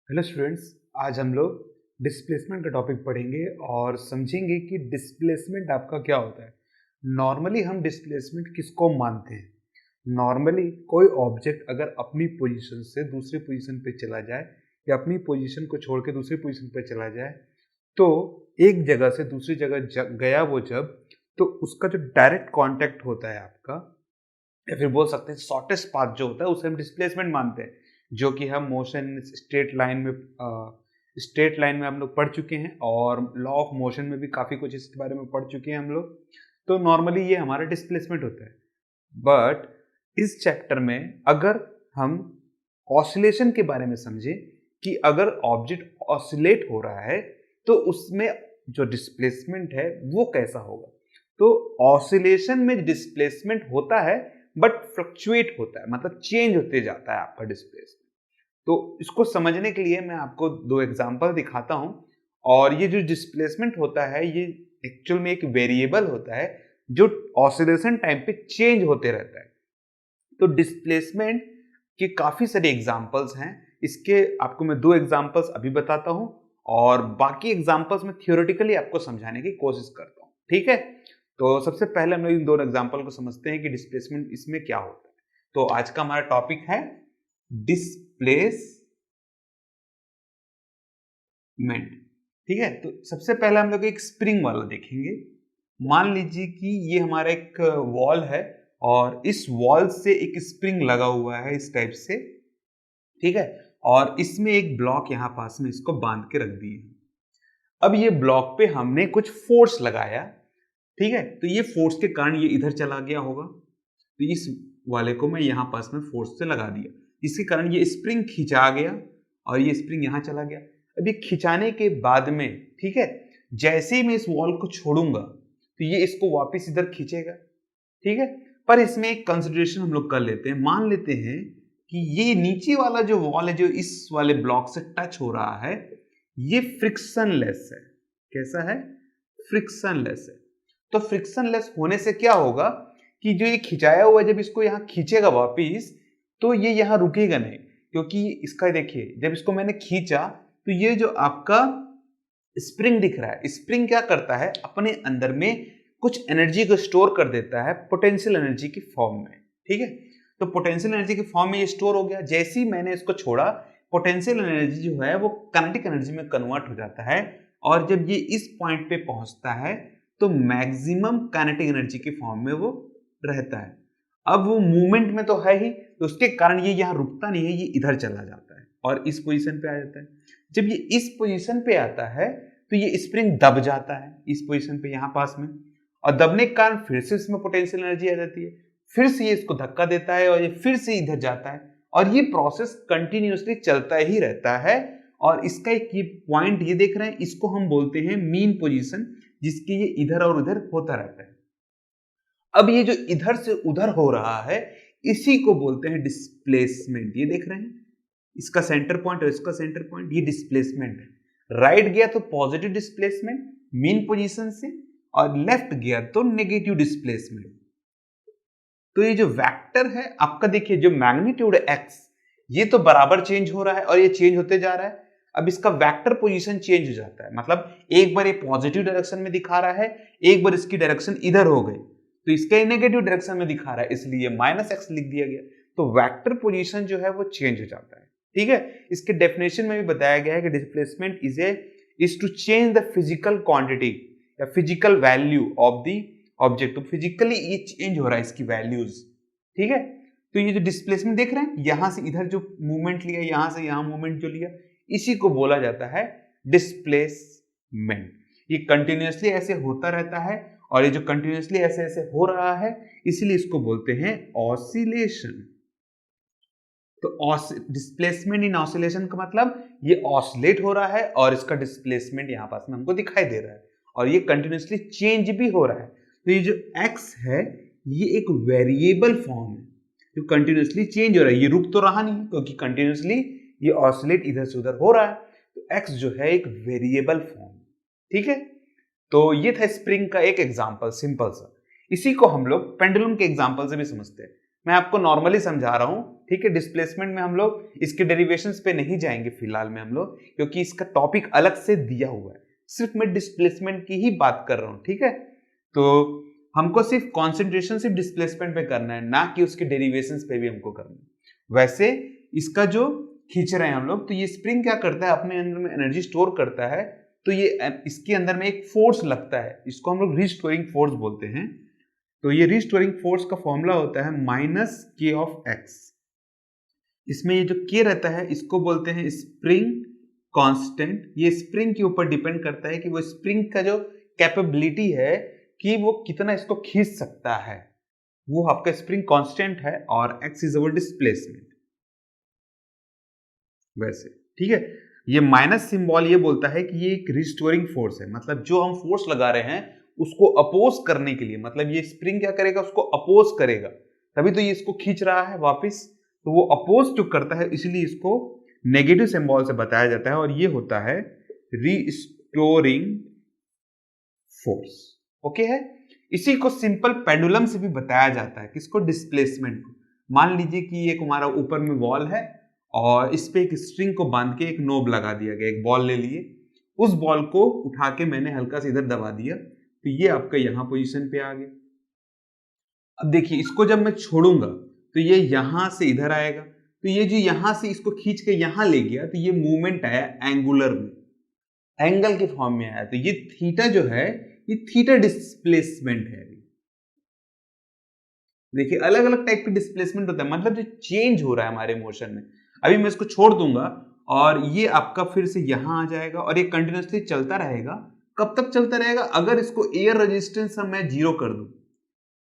Hello students. आज हम लोग डिस्प्लेसमेंट का टॉपिक पढ़ेंगे और समझेंगे कि डिस्प्लेसमेंट आपका क्या होता है। नॉर्मली हम डिस्प्लेसमेंट किसको मानते हैं? नॉर्मली कोई ऑब्जेक्ट अगर अपनी पोजीशन से दूसरी पोजीशन पे चला जाए या अपनी पोजीशन को छोड़ के दूसरी पोजीशन पे चला जाए तो एक जगह से दूसरी जगह गया वो जब तो उसका जो डायरेक्ट कांटेक्ट होता है आपका, या फिर बोल सकते हैं शॉर्टेस्ट पाथ जो होता है उसे हम डिस्प्लेसमेंट मानते हैं, जो कि हम मोशन स्ट्रेट लाइन में हम लोग पढ़ चुके हैं और लॉ ऑफ मोशन में भी काफ़ी कुछ इसके बारे में पढ़ चुके हैं हम लोग। तो नॉर्मली ये हमारा डिस्प्लेसमेंट होता है। बट इस चैप्टर में अगर हम ऑसिलेशन के बारे में समझें कि अगर ऑब्जेक्ट ऑसिलेट हो रहा है तो उसमें जो डिस्प्लेसमेंट है वो कैसा होगा। तो ऑसिलेशन में डिस्प्लेसमेंट होता है बट फ्लक्चुएट होता है, मतलब चेंज होते जाता है आपका डिस्प्लेसमेंट। तो इसको समझने के लिए मैं आपको दो एग्जांपल दिखाता हूं। और ये जो डिस्प्लेसमेंट होता है ये एक्चुअल में एक वेरिएबल होता है जो ऑसिलेशन टाइम पे चेंज होते रहता है। तो डिस्प्लेसमेंट के काफी सारे एग्जांपल्स हैं। इसके आपको मैं दो एग्जांपल्स अभी बताता हूं और बाकी एग्जांपल्स में थियोरेटिकली आपको समझाने की कोशिश करता हूं, ठीक है। तो सबसे पहले हम लोग इन दोनों एग्जांपल को समझते हैं कि डिस्प्लेसमेंट इसमें क्या होता है। तो आज का हमारा टॉपिक है डिस्प्लेसमेंट, ठीक है। तो सबसे पहले हम लोग एक स्प्रिंग वाला देखेंगे। मान लीजिए कि ये हमारा एक वॉल है और इस वॉल से एक स्प्रिंग लगा हुआ है इस टाइप से, ठीक है। और इसमें एक ब्लॉक यहां पास में इसको बांध के रख दिए। अब ये ब्लॉक पे हमने कुछ फोर्स लगाया, ठीक है। तो ये फोर्स के कारण ये इधर चला गया होगा, तो इस वाले को मैं यहां पास में फोर्स से लगा दिया, जिसके कारण ये स्प्रिंग खिंचा गया और ये स्प्रिंग यहां चला गया। अब ये खिंचाने के बाद में, ठीक है, जैसे ही मैं इस वॉल को छोड़ूंगा तो ये इसको वापस इधर खींचेगा, ठीक है। पर इसमें एक कंसिडरेशन हम लोग कर लेते हैं। मान लेते हैं कि ये नीचे वाला जो वॉल है जो इस वाले ब्लॉक से टच हो रहा है ये फ्रिक्शनलेस है। कैसा है? फ्रिक्शनलेस है। तो फ्रिक्शनलेस होने से क्या होगा कि जो ये खिंचाया हुआ जब इसको यहां खींचेगा वापिस तो ये यहां रुकेगा नहीं, क्योंकि इसका देखिए जब इसको मैंने खींचा तो ये जो आपका स्प्रिंग दिख रहा है, स्प्रिंग क्या करता है अपने अंदर में कुछ एनर्जी को स्टोर कर देता है पोटेंशियल एनर्जी की फॉर्म में, ठीक है। तो पोटेंशियल एनर्जी की फॉर्म में ये स्टोर हो गया। जैसे ही मैंने इसको छोड़ा पोटेंशियल एनर्जी जो है वो काइनेटिक एनर्जी में कन्वर्ट हो जाता है और जब ये इस पॉइंट पे पहुंचता है तो मैक्सिमम काइनेटिक एनर्जी की फॉर्म में वो रहता है। अब वो मूवमेंट में तो है ही, तो उसके कारण ये यहाँ रुकता नहीं है, ये इधर चला जाता है और इस पोजीशन पे आ जाता है। जब ये इस पोजीशन पे आता है तो ये स्प्रिंग दब जाता है इस पोजीशन पे यहाँ पास में, और दबने के कारण फिर से इसमें पोटेंशियल एनर्जी आ जाती है, फिर से ये इसको धक्का देता है और ये फिर से इधर जाता है और ये प्रोसेस कंटिन्यूअसली चलता ही रहता है। और इसका एक ये पॉइंट ये देख रहे हैं, इसको हम बोलते हैं मीन पोजीशन, जिसकी ये इधर और उधर होता रहता है। अब ये जो इधर से उधर हो रहा है इसी को बोलते हैं डिस्प्लेसमेंट। ये देख रहे हैं इसका सेंटर पॉइंट और इसका सेंटर पॉइंट, ये डिस्प्लेसमेंट है। राइट गया तो पॉजिटिव डिस्प्लेसमेंट मीन पोजीशन से, और लेफ्ट गया तो नेगेटिव डिस्प्लेसमेंट। तो ये जो वेक्टर है आपका, देखिए जो मैग्नीट्यूड है एक्स, ये तो बराबर चेंज हो रहा है और ये चेंज होते जा रहा है। अब इसका वेक्टर पोजीशन चेंज हो जाता है, मतलब एक बार ये पॉजिटिव डायरेक्शन में दिखा रहा है, एक बार इसकी डायरेक्शन इधर हो गई तो इसका नेगेटिव डायरेक्शन में दिखा रहा है, इसलिए माइनस एक्स लिख दिया गया। तो वेक्टर पोजीशन जो है वो चेंज हो जाता है, ठीक है। इसके डेफिनेशन में भी बताया गया है कि displacement is to change the physical quantity या physical value of the object. तो फिजिकली ये चेंज हो रहा है इसकी वैल्यूज, ठीक है। तो ये जो डिस्प्लेसमेंट देख रहे हैं, यहां से इधर जो मूवमेंट लिया, यहां से यहां मूवमेंट जो लिया, इसी को बोला जाता है डिस्प्लेसमेंट। ये कंटिन्यूअसली ऐसे होता रहता है और ये जो कंटिन्यूअसली ऐसे ऐसे हो रहा है इसीलिए इसको बोलते हैं ऑसिलेशन। तो डिस्प्लेसमेंट इन ऑसिलेशन का मतलब ये ऑसिलेट हो रहा है और इसका डिस्प्लेसमेंट यहां पास में हमको दिखाई दे रहा है और ये कंटिन्यूअसली चेंज भी हो रहा है। तो ये जो x है ये एक वेरिएबल फॉर्म है जो कंटिन्यूअसली चेंज हो रहा है, ये रुक तो रहा नहीं क्योंकि कंटिन्यूअसली ये ऑसिलेट इधर से उधर हो रहा है। तो x जो है एक वेरिएबल फॉर्म, ठीक है। तो ये था स्प्रिंग का एक एग्जांपल सिंपल सा। इसी को हम लोग पेंडुलम के एग्जांपल से भी समझते हैं। मैं आपको नॉर्मली समझा रहा हूं, ठीक है। डिस्प्लेसमेंट में हम लोग इसके डेरिवेशंस पे नहीं जाएंगे फिलहाल में हम लोग, क्योंकि इसका टॉपिक अलग से दिया हुआ है। सिर्फ मैं डिस्प्लेसमेंट की ही बात कर रहा हूं, ठीक है। तो हमको सिर्फ कॉन्सेंट्रेशन सिर्फ डिस्प्लेसमेंट पे करना है, ना कि उसके डेरिवेशंस पे भी हमको करना है। वैसे इसका जो खींच रहे हैं हम लोग, तो ये स्प्रिंग क्या करता है, अपने अंदर में एनर्जी स्टोर करता है। तो ये इसके अंदर में एक फोर्स लगता है, इसको हम लोग रिस्टोरिंग फोर्स बोलते हैं। तो ये रिस्टोरिंग फोर्स का फॉर्मूला होता है माइनस के ऑफ एक्स। इसमें ये जो के रहता है इसको बोलते हैं स्प्रिंग कांस्टेंट। ये स्प्रिंग के ऊपर डिपेंड करता है कि वो स्प्रिंग का जो कैपेबिलिटी है कि वो कितना इसको खींच सकता है, वो आपका स्प्रिंग कांस्टेंट है, और एक्स इज अवर डिस्प्लेसमेंट। वैसे ठीक है, ये माइनस सिंबल ये बोलता है कि ये एक रिस्टोरिंग फोर्स है, मतलब जो हम फोर्स लगा रहे हैं उसको अपोज करने के लिए, मतलब ये स्प्रिंग क्या करेगा, उसको अपोज करेगा, तभी तो ये इसको खींच रहा है वापस। तो वो अपोज जो करता है, इसलिए इसको नेगेटिव सिंबल से बताया जाता है, और ये होता है रिस्टोरिंग फोर्स। ओके है। इसी को सिंपल पेंडुलम से भी बताया जाता है, किसको, डिस्प्लेसमेंट को। मान लीजिए कि एक हमारा ऊपर में वॉल है और इस पे एक स्ट्रिंग को बांध के एक नोब लगा दिया गया, एक बॉल ले लिए, उस बॉल को उठा के मैंने हल्का से इधर दबा दिया, तो ये आपका यहां पोजीशन पे आ गया। अब देखिए इसको जब मैं छोड़ूंगा तो ये यहां से इधर आएगा, तो ये जो यहां से इसको खींच के यहां ले गया, तो ये मूवमेंट आया एंगुलर में, एंगल के फॉर्म में आया। तो ये थीटा जो है ये थीटा डिस्प्लेसमेंट है। देखिए अलग अलग टाइप के डिस्प्लेसमेंट होता है, मतलब जो चेंज हो रहा है हमारे मोशन में। अभी मैं इसको छोड़ दूंगा और ये आपका फिर से यहां आ जाएगा, और ये कंटिन्यूसली चलता रहेगा। कब तक चलता रहेगा, अगर इसको एयर रेजिस्टेंस मैं जीरो कर दूं,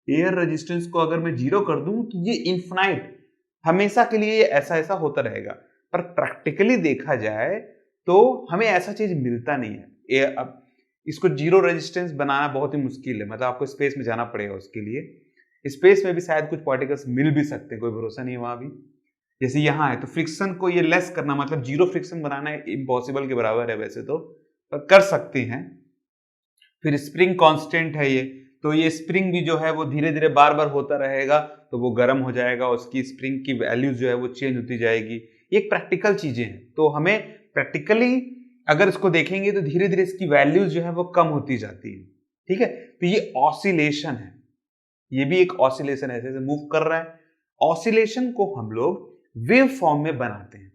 एयर रेजिस्टेंस को अगर मैं जीरो कर दूं, तो ये इनफाइनाइट हमेशा के लिए ये ऐसा ऐसा होता रहेगा। पर प्रैक्टिकली देखा जाए तो हमें ऐसा चीज मिलता नहीं है। अब इसको जीरो रेजिस्टेंस बनाना बहुत ही मुश्किल है, मतलब आपको स्पेस में जाना पड़ेगा उसके लिए। स्पेस में भी शायद कुछ पार्टिकल्स मिल भी सकते हैं, कोई भरोसा नहीं है वहां भी। जैसे यहाँ है, तो फ्रिक्शन को ये लेस करना, मतलब जीरो फ्रिक्शन बनाना इम्पॉसिबल के बराबर है वैसे तो, पर कर सकते हैं। फिर स्प्रिंग कांस्टेंट है ये, तो ये स्प्रिंग भी जो है वो धीरे धीरे बार बार होता रहेगा, तो वो गर्म हो जाएगा, उसकी स्प्रिंग की वैल्यूज जो है वो चेंज होती जाएगी। ये एक प्रैक्टिकल चीजें हैं, तो हमें प्रैक्टिकली अगर इसको देखेंगे तो धीरे धीरे इसकी वैल्यूज जो है वो कम होती जाती है। ठीक है, तो ये ऑसिलेशन है, ये भी एक ऑसिलेशन ऐसे मूव कर रहा है। ऑसिलेशन को हम लोग वेव फॉर्म में बनाते हैं।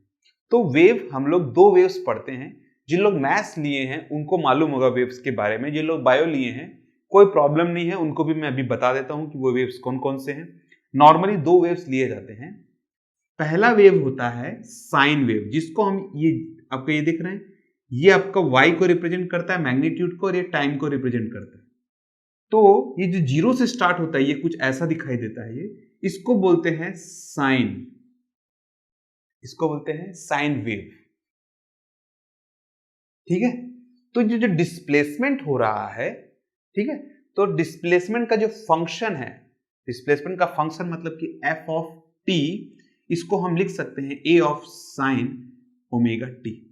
तो वेव हम लोग दो वेव्स पढ़ते हैं, जिन लोग मैथ्स लिए हैं उनको मालूम होगा वेव्स के बारे में, जिन लोग बायो लिए हैं कोई प्रॉब्लम नहीं है, उनको भी मैं अभी बता देता हूं कि वो वेव्स कौन कौन से हैं। नॉर्मली दो वेव्स लिए जाते हैं। पहला वेव होता है साइन वेव, जिसको हम ये आपको ये दिख रहे हैं, ये आपका y को रिप्रेजेंट करता है मैग्नीट्यूड को, और ये टाइम को रिप्रेजेंट करता है। तो ये जो जीरो से स्टार्ट होता है, ये कुछ ऐसा दिखाई देता है, ये इसको बोलते हैं साइन, इसको बोलते हैं साइन वेव। ठीक है, तो जो डिस्प्लेसमेंट हो रहा है, ठीक है, तो डिस्प्लेसमेंट का जो फंक्शन है, डिस्प्लेसमेंट का फंक्शन मतलब कि एफ ऑफ टी, इसको हम लिख सकते हैं a of sine omega t.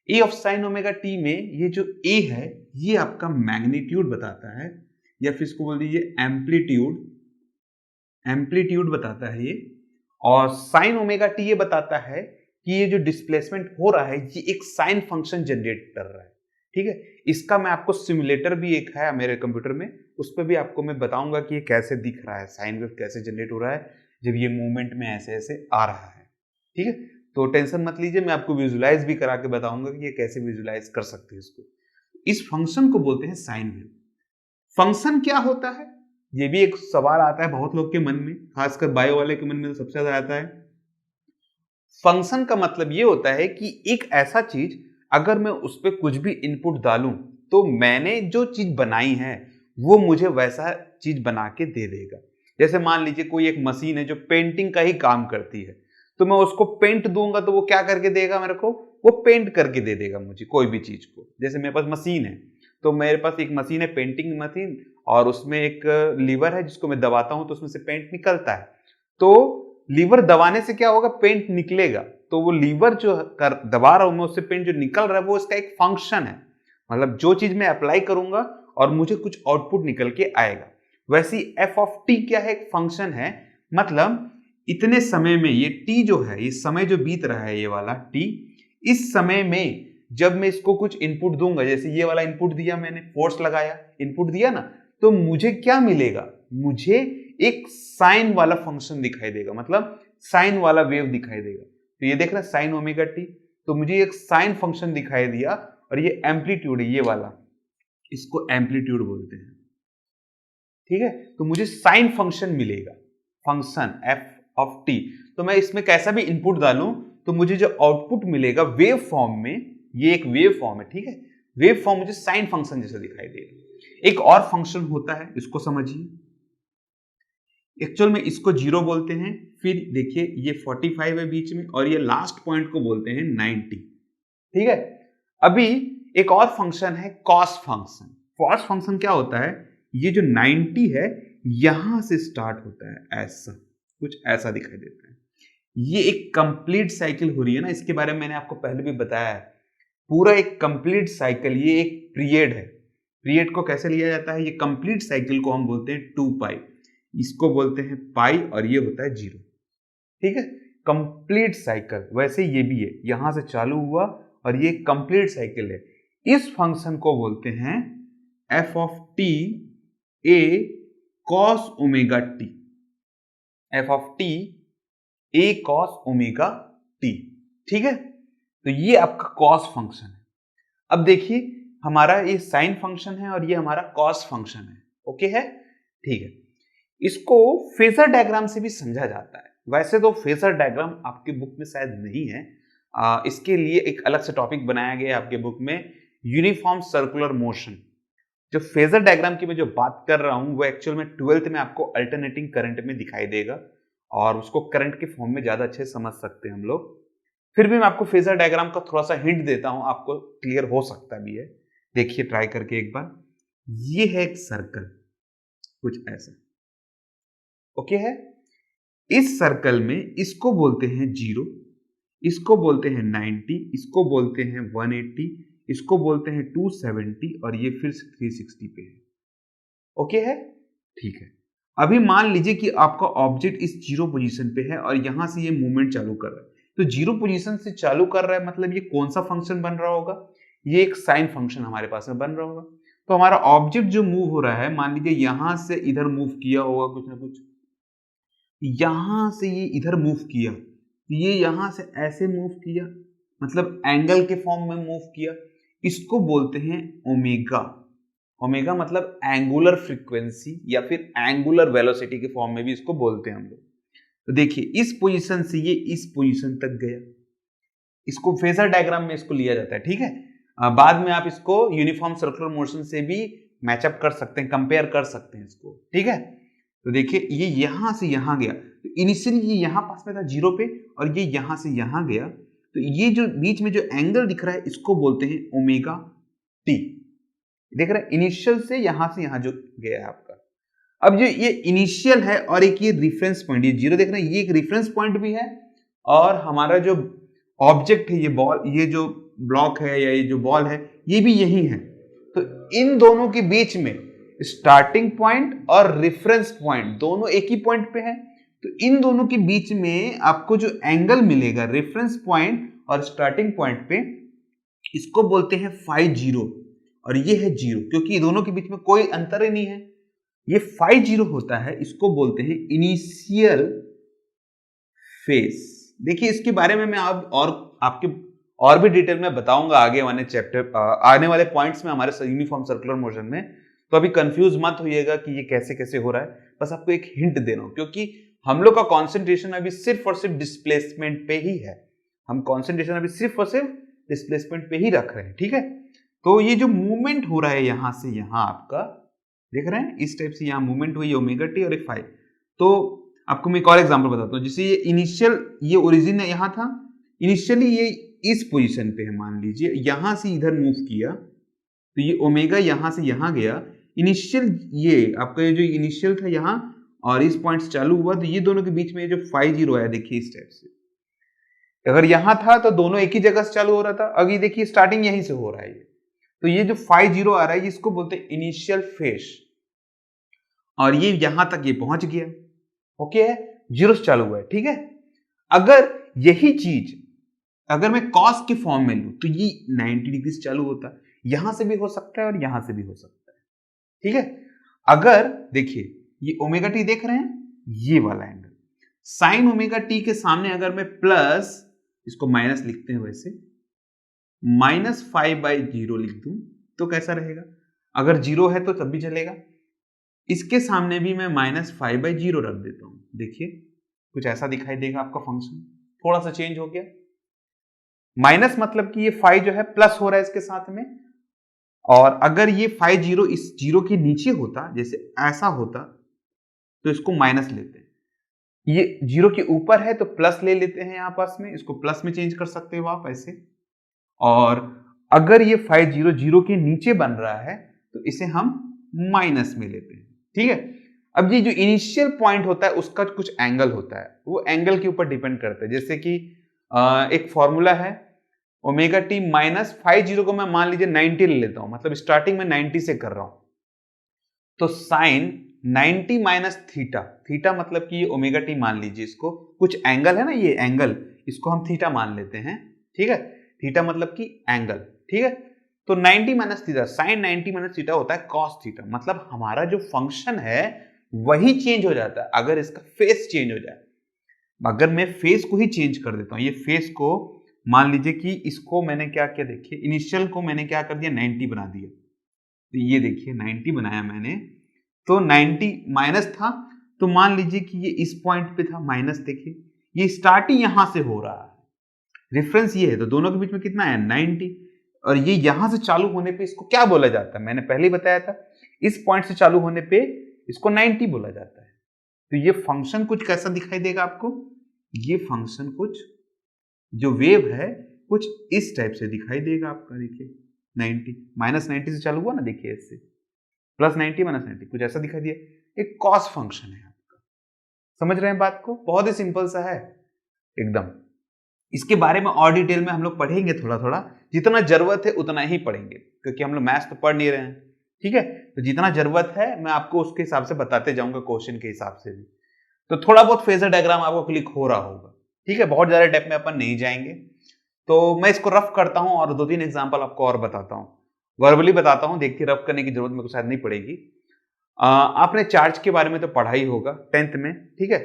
A of sine omega t में ये जो ए है ये आपका मैग्नीट्यूड बताता है, या फिर इसको बोल दीजिए एम्पलीट्यूड, एम्पलीट्यूड बताता है ये। और साइन ओमेगा टी ये बताता है कि ये जो डिस्प्लेसमेंट हो रहा है ये एक साइन फंक्शन जनरेट कर रहा है। ठीक है, इसका मैं आपको सिमुलेटर भी एक है मेरे कंप्यूटर में, उस पर भी आपको मैं बताऊंगा कि ये कैसे दिख रहा है, साइन वेव कैसे जनरेट हो रहा है जब ये मूवमेंट में ऐसे ऐसे आ रहा है। ठीक है, तो टेंशन मत लीजिए, मैं आपको विजुलाइज भी करा के बताऊंगा कि ये कैसे विजुलाइज कर सकते हैं इसको। इस फंक्शन को बोलते हैं साइन वेव। फंक्शन क्या होता है, ये भी एक सवाल आता है बहुत लोग के मन में, खासकर बायो वाले के मन में तो सबसे ज्यादा आता है। फंक्शन का मतलब ये होता है कि एक ऐसा चीज अगर मैं उस पर कुछ भी इनपुट डालूं तो मैंने जो चीज बनाई है वो मुझे वैसा चीज बना के दे देगा। जैसे मान लीजिए कोई एक मशीन है जो पेंटिंग का ही काम करती है, तो मैं उसको पेंट दूंगा तो वो क्या करके देगा मेरे को, वो पेंट करके दे देगा मुझे कोई भी चीज को। जैसे मेरे पास मशीन है, तो मेरे पास एक मशीन है पेंटिंग मशीन, और उसमें एक लीवर है जिसको मैं दबाता हूं तो उसमें से पेंट निकलता है। तो लीवर दबाने से क्या होगा, पेंट निकलेगा। तो वो लीवर जो दबा रहा हूं मैं, उससे पेंट जो निकल रहा है वो इसका एक फंक्शन है, मतलब जो चीज मैं अप्लाई करूंगा और मुझे कुछ आउटपुट निकल के आएगा। वैसे एफ ऑफ टी क्या है, एक फंक्शन है। मतलब इतने समय में ये t जो है, ये समय जो बीत रहा है ये वाला t, इस समय में जब मैं इसको कुछ इनपुट दूंगा, जैसे ये वाला इनपुट दिया मैंने, फोर्स लगाया, इनपुट दिया ना, तो मुझे क्या मिलेगा, मुझे एक साइन वाला फंक्शन दिखाई देगा, मतलब साइन वाला वेव दिखाई देगा। तो ये देख रहा है साइन ओमेगा टी, तो मुझे एक साइन फंक्शन दिखाई दिया और ये एम्पलीट्यूड है ये वाला, इसको एम्पलीट्यूड बोलते हैं, ठीक है। तो मुझे साइन फंक्शन मिलेगा, फंक्शन एफ ऑफ टी। तो मैं इसमें कैसा भी इनपुट डालूं तो मुझे जो आउटपुट मिलेगा वेव फॉर्म में, ये एक वेव फॉर्म है, ठीक है, वेव फॉर्म मुझे साइन फंक्शन जैसा दिखाई देगा। एक और फंक्शन होता है, इसको समझिए, एक्चुअल में इसको जीरो बोलते हैं, फिर देखिए ये 45 है बीच में और ये लास्ट पॉइंट को बोलते हैं 90, ठीक है। अभी एक और फंक्शन है कॉस फंक्शन। कॉस फंक्शन क्या होता है, ये जो 90 है यहां से स्टार्ट होता है, ऐसा कुछ ऐसा दिखाई देता है। ये एक कंप्लीट साइकिल हो रही है ना, इसके बारे में मैंने आपको पहले भी बताया है, पूरा एक कंप्लीट साइकिल, ये एक पीरियड है। पीरियड को कैसे लिया जाता है, ये कंप्लीट साइकिल को हम बोलते हैं 2 पाई, इसको बोलते हैं पाई और ये होता है 0, ठीक है। कंप्लीट साइकिल, वैसे ये भी है, यहां से चालू हुआ और ये कंप्लीट साइकिल है। इस फंक्शन को बोलते हैं F of T A cos omega T, F of T A cos omega T, ठीक है। तो ये आपका कॉस फंक्शन है। अब देखिए हमारा ये साइन फंक्शन है और ये हमारा कॉस फंक्शन है, ओके है, ठीक है। इसको फेजर डायग्राम से भी समझा जाता है। वैसे तो फेजर डायग्राम आपके बुक में शायद नहीं है, इसके लिए एक अलग से टॉपिक बनाया गया है आपके बुक में, यूनिफॉर्म सर्कुलर मोशन। जो फेजर डायग्राम की मैं जो बात कर रहा हूं वो एक्चुअल में 12th में आपको अल्टरनेटिंग करंट में दिखाई देगा और उसको करंट के फॉर्म में ज्यादा अच्छे समझ सकते हैं हम लोग। फिर भी मैं आपको फेजर डायग्राम का थोड़ा सा हिंट देता हूं, आपको क्लियर हो सकता भी है। देखिए ट्राई करके एक बार, ये है एक सर्कल कुछ ऐसा, ओके है। इस सर्कल में इसको बोलते हैं 0, इसको बोलते हैं 90, इसको बोलते हैं 180, इसको बोलते हैं 270 और ये फिर से 360 पे है, ओके है, ठीक है। अभी मान लीजिए कि आपका ऑब्जेक्ट इस 0 पोजीशन पे है और यहां से ये मूवमेंट चालू कर रहा है। तो 0 पोजीशन से चालू कर रहा है मतलब ये कौन सा फंक्शन बन रहा होगा, ये एक साइन फंक्शन हमारे पास में बन रहा होगा। तो हमारा ऑब्जेक्ट जो मूव हो रहा है, मान लीजिए यहां से इधर मूव किया होगा कुछ ना कुछ, यहां से ये इधर मूव किया, ये यहां से ऐसे मूव किया, मतलब एंगल के फॉर्म में मूव किया, इसको बोलते हैं ओमेगा। ओमेगा मतलब एंगुलर फ्रीक्वेंसी या फिर एंगुलर वेलोसिटी के फॉर्म में भी इसको बोलते हैं हम लोग। तो देखिए इस पोजीशन से ये इस पोजीशन तक गया, इसको फेजर डायग्राम में इसको लिया जाता है, ठीक है। बाद में आप इसको यूनिफॉर्म सर्कुलर मोशन से भी मैचअप कर सकते हैं, कंपेयर कर सकते हैं इसको, ठीक है। तो देखिए ये यहां से यहां गया, तो इनिशियली ये यहां पास में था 0 पे और ये यहां से यहां गया, तो ये जो बीच में जो एंगल दिख रहा है इसको बोलते हैं ओमेगा टी। देख रहे हैं इनिशियल से यहां जो गया है आपका। अब जो ये इनिशियल है और एक ये रिफरेंस पॉइंट, ये 0 देख रहे हैं, ये एक रिफरेंस पॉइंट भी है और हमारा जो ऑब्जेक्ट है, ये बॉल, ये जो ब्लॉक है या ये जो बॉल है, ये भी यही है। तो इन दोनों के बीच में स्टार्टिंग पॉइंट और रेफरेंस पॉइंट दोनों एक ही पॉइंट पे है, तो इन दोनों के बीच में आपको जो एंगल मिलेगा रेफरेंस पॉइंट और स्टार्टिंग पॉइंट पे, इसको बोलते हैं फाई 0 और ये है 0, क्योंकि दोनों के बीच में कोई अंतर ही नहीं है। ये फाई 0 होता है, इसको बोलते हैं इनिशियल फेज। देखिए इसके बारे में मैं अब और आपके और भी डिटेल में बताऊंगा आगे वाले चैप्टर, आने वाले पॉइंट्स में हमारे यूनिफॉर्म सर्कुलर मोशन में। तो अभी कंफ्यूज मत होइएगा कि ये कैसे कैसे हो रहा है, बस आपको एक हिंट दे रहा हूं, क्योंकि हम लोग का कॉन्सेंट्रेशन अभी सिर्फ और सिर्फ डिस्प्लेसमेंट पे ही है। हम कॉन्सेंट्रेशन अभी सिर्फ और सिर्फ डिस्प्लेसमेंट पे ही रख रहे हैं, ठीक है। तो ये जो मूवमेंट हो रहा है यहां से यहां, आपका देख रहे हैं इस टाइप से यहां मूवमेंट हुई ओमेगा टी और एक फाई। तो आपको मैं एक और एग्जांपल बताता हूं, जैसे ये इनिशियल, ये ओरिजिन यहां था, इनिशियली ये इस पोजीशन पे है, मान लीजिए यहां से इधर मूव किया, तो ये ओमेगा यहां से यहां गया। इनिशियल ये आपका ये जो इनिशियल था यहां और इस पॉइंट से चालू हुआ, तो ये दोनों के बीच में जो फाई 0 आया, देखिए इस टाइप से। अगर यहां था तो दोनों एक ही जगह से चालू हो रहा था, अभी देखिए स्टार्टिंग यहीं से हो रहा है। तो ये जो फाई 0 आ रहा है इसको बोलते हैं इनिशियल फेज और ये यहां तक ये पहुंच गया, ओके है। जीरो से चालू हुआ है, ठीक है। अगर यही चीज अगर मैं कॉस के फॉर्म में लूं तो ये 90 डिग्री से चालू होता है, यहां से भी हो सकता है और यहां से भी हो सकता है, ठीक है। अगर देखिए ये ओमेगा टी देख रहे हैं, ये वाला एंगल साइन ओमेगा टी के सामने अगर मैं प्लस, इसको माइनस लिखते हैं वैसे, -5/0 लिख दूं तो कैसा रहेगा? अगर जीरो है तो तब भी चलेगा। इसके सामने भी मैं -5/0 रख देता हूं, देखिए कुछ ऐसा दिखाई देगा आपका फंक्शन, थोड़ा सा चेंज हो गया। माइनस मतलब कि ये 5 जो है प्लस हो रहा है इसके साथ में, और अगर ये 5 जीरो इस जीरो के नीचे होता, जैसे ऐसा होता, तो इसको माइनस लेते हैं। ये जीरो के ऊपर है तो प्लस ले लेते हैं यहां पास में, इसको प्लस में चेंज कर सकते हो आप ऐसे। और अगर ये 5 जीरो जीरो के नीचे बन रहा है तो इसे हम माइनस में लेते हैं, ठीक है। अब ये जो इनिशियल पॉइंट होता है उसका कुछ एंगल होता है, वो एंगल के ऊपर डिपेंड करता है। जैसे कि एक फॉर्मूला है ओमेगा टी -5/0 को मैं मान लीजिए 90 ले लेता हूं, मतलब स्टार्टिंग में 90 से कर रहा हूं, तो साइन 90 माइनस थीटा, थीटा मतलब कि ये ओमेगा टी मान लीजिए, इसको कुछ एंगल है ना, ये एंगल, इसको हम थीटा मान लेते हैं, ठीक है। थीटा मतलब कि एंगल, ठीक है। तो 90 minus theta, sine 90 minus theta होता है कॉस थीटा, मतलब हमारा जो फंक्शन है वही चेंज हो जाता है अगर इसका फेस चेंज हो जाए। अगर मैं फेस को ही चेंज कर देता हूं, ये फेस को मान लीजिए कि इसको मैंने क्या किया, देखिए इनिशियल को मैंने क्या कर दिया, 90 बना दिया, तो ये देखिए 90 बनाया मैंने, तो 90 माइनस था, तो मान लीजिए कि ये इस पॉइंट पे था माइनस, देखिए ये स्टार्ट ही यहां से हो रहा है, रेफरेंस ये है, तो दोनों के बीच में कितना है 90, और ये यहां से चालू होने पे इसको क्या बोला जाता है, मैंने पहले ही बताया था, इस पॉइंट से चालू होने पे इसको 90 बोला जाता है। तो ये फंक्शन कुछ कैसा दिखाई देगा आपको, ये फंक्शन कुछ जो वेव है कुछ इस टाइप से दिखाई देगा आपका, देखिए 90 -90 से चालू हुआ ना, देखिए इससे +90 -90 कुछ ऐसा दिखाई दिया, एक कॉस फंक्शन है आपका। समझ रहे हैं बात को? बहुत ही सिंपल सा है एकदम। इसके बारे में और डिटेल में हम लोग पढ़ेंगे थोड़ा थोड़ा, जितना जरूरत है उतना ही पढ़ेंगे, क्योंकि हम लोग मैथ्स तो पढ़ नहीं रहे हैं, ठीक है। तो जितना जरूरत है मैं आपको उसके हिसाब से बताते जाऊंगा, क्वेश्चन के हिसाब से भी। तो थोड़ा बहुत फेजर डायग्राम आपको क्लिक हो रहा होगा, ठीक है। बहुत ज्यादा डेप्थ में अपन नहीं जाएंगे, तो मैं इसको रफ करता हूं और 2-3 एग्जांपल आपको और बताता हूं, वर्बली बताता हूं, देखिए रफ करने की जरूरत मेरे को शायद नहीं पड़ेगी। आपने चार्ज के बारे में तो पढ़ा ही होगा 10th में, ठीक है।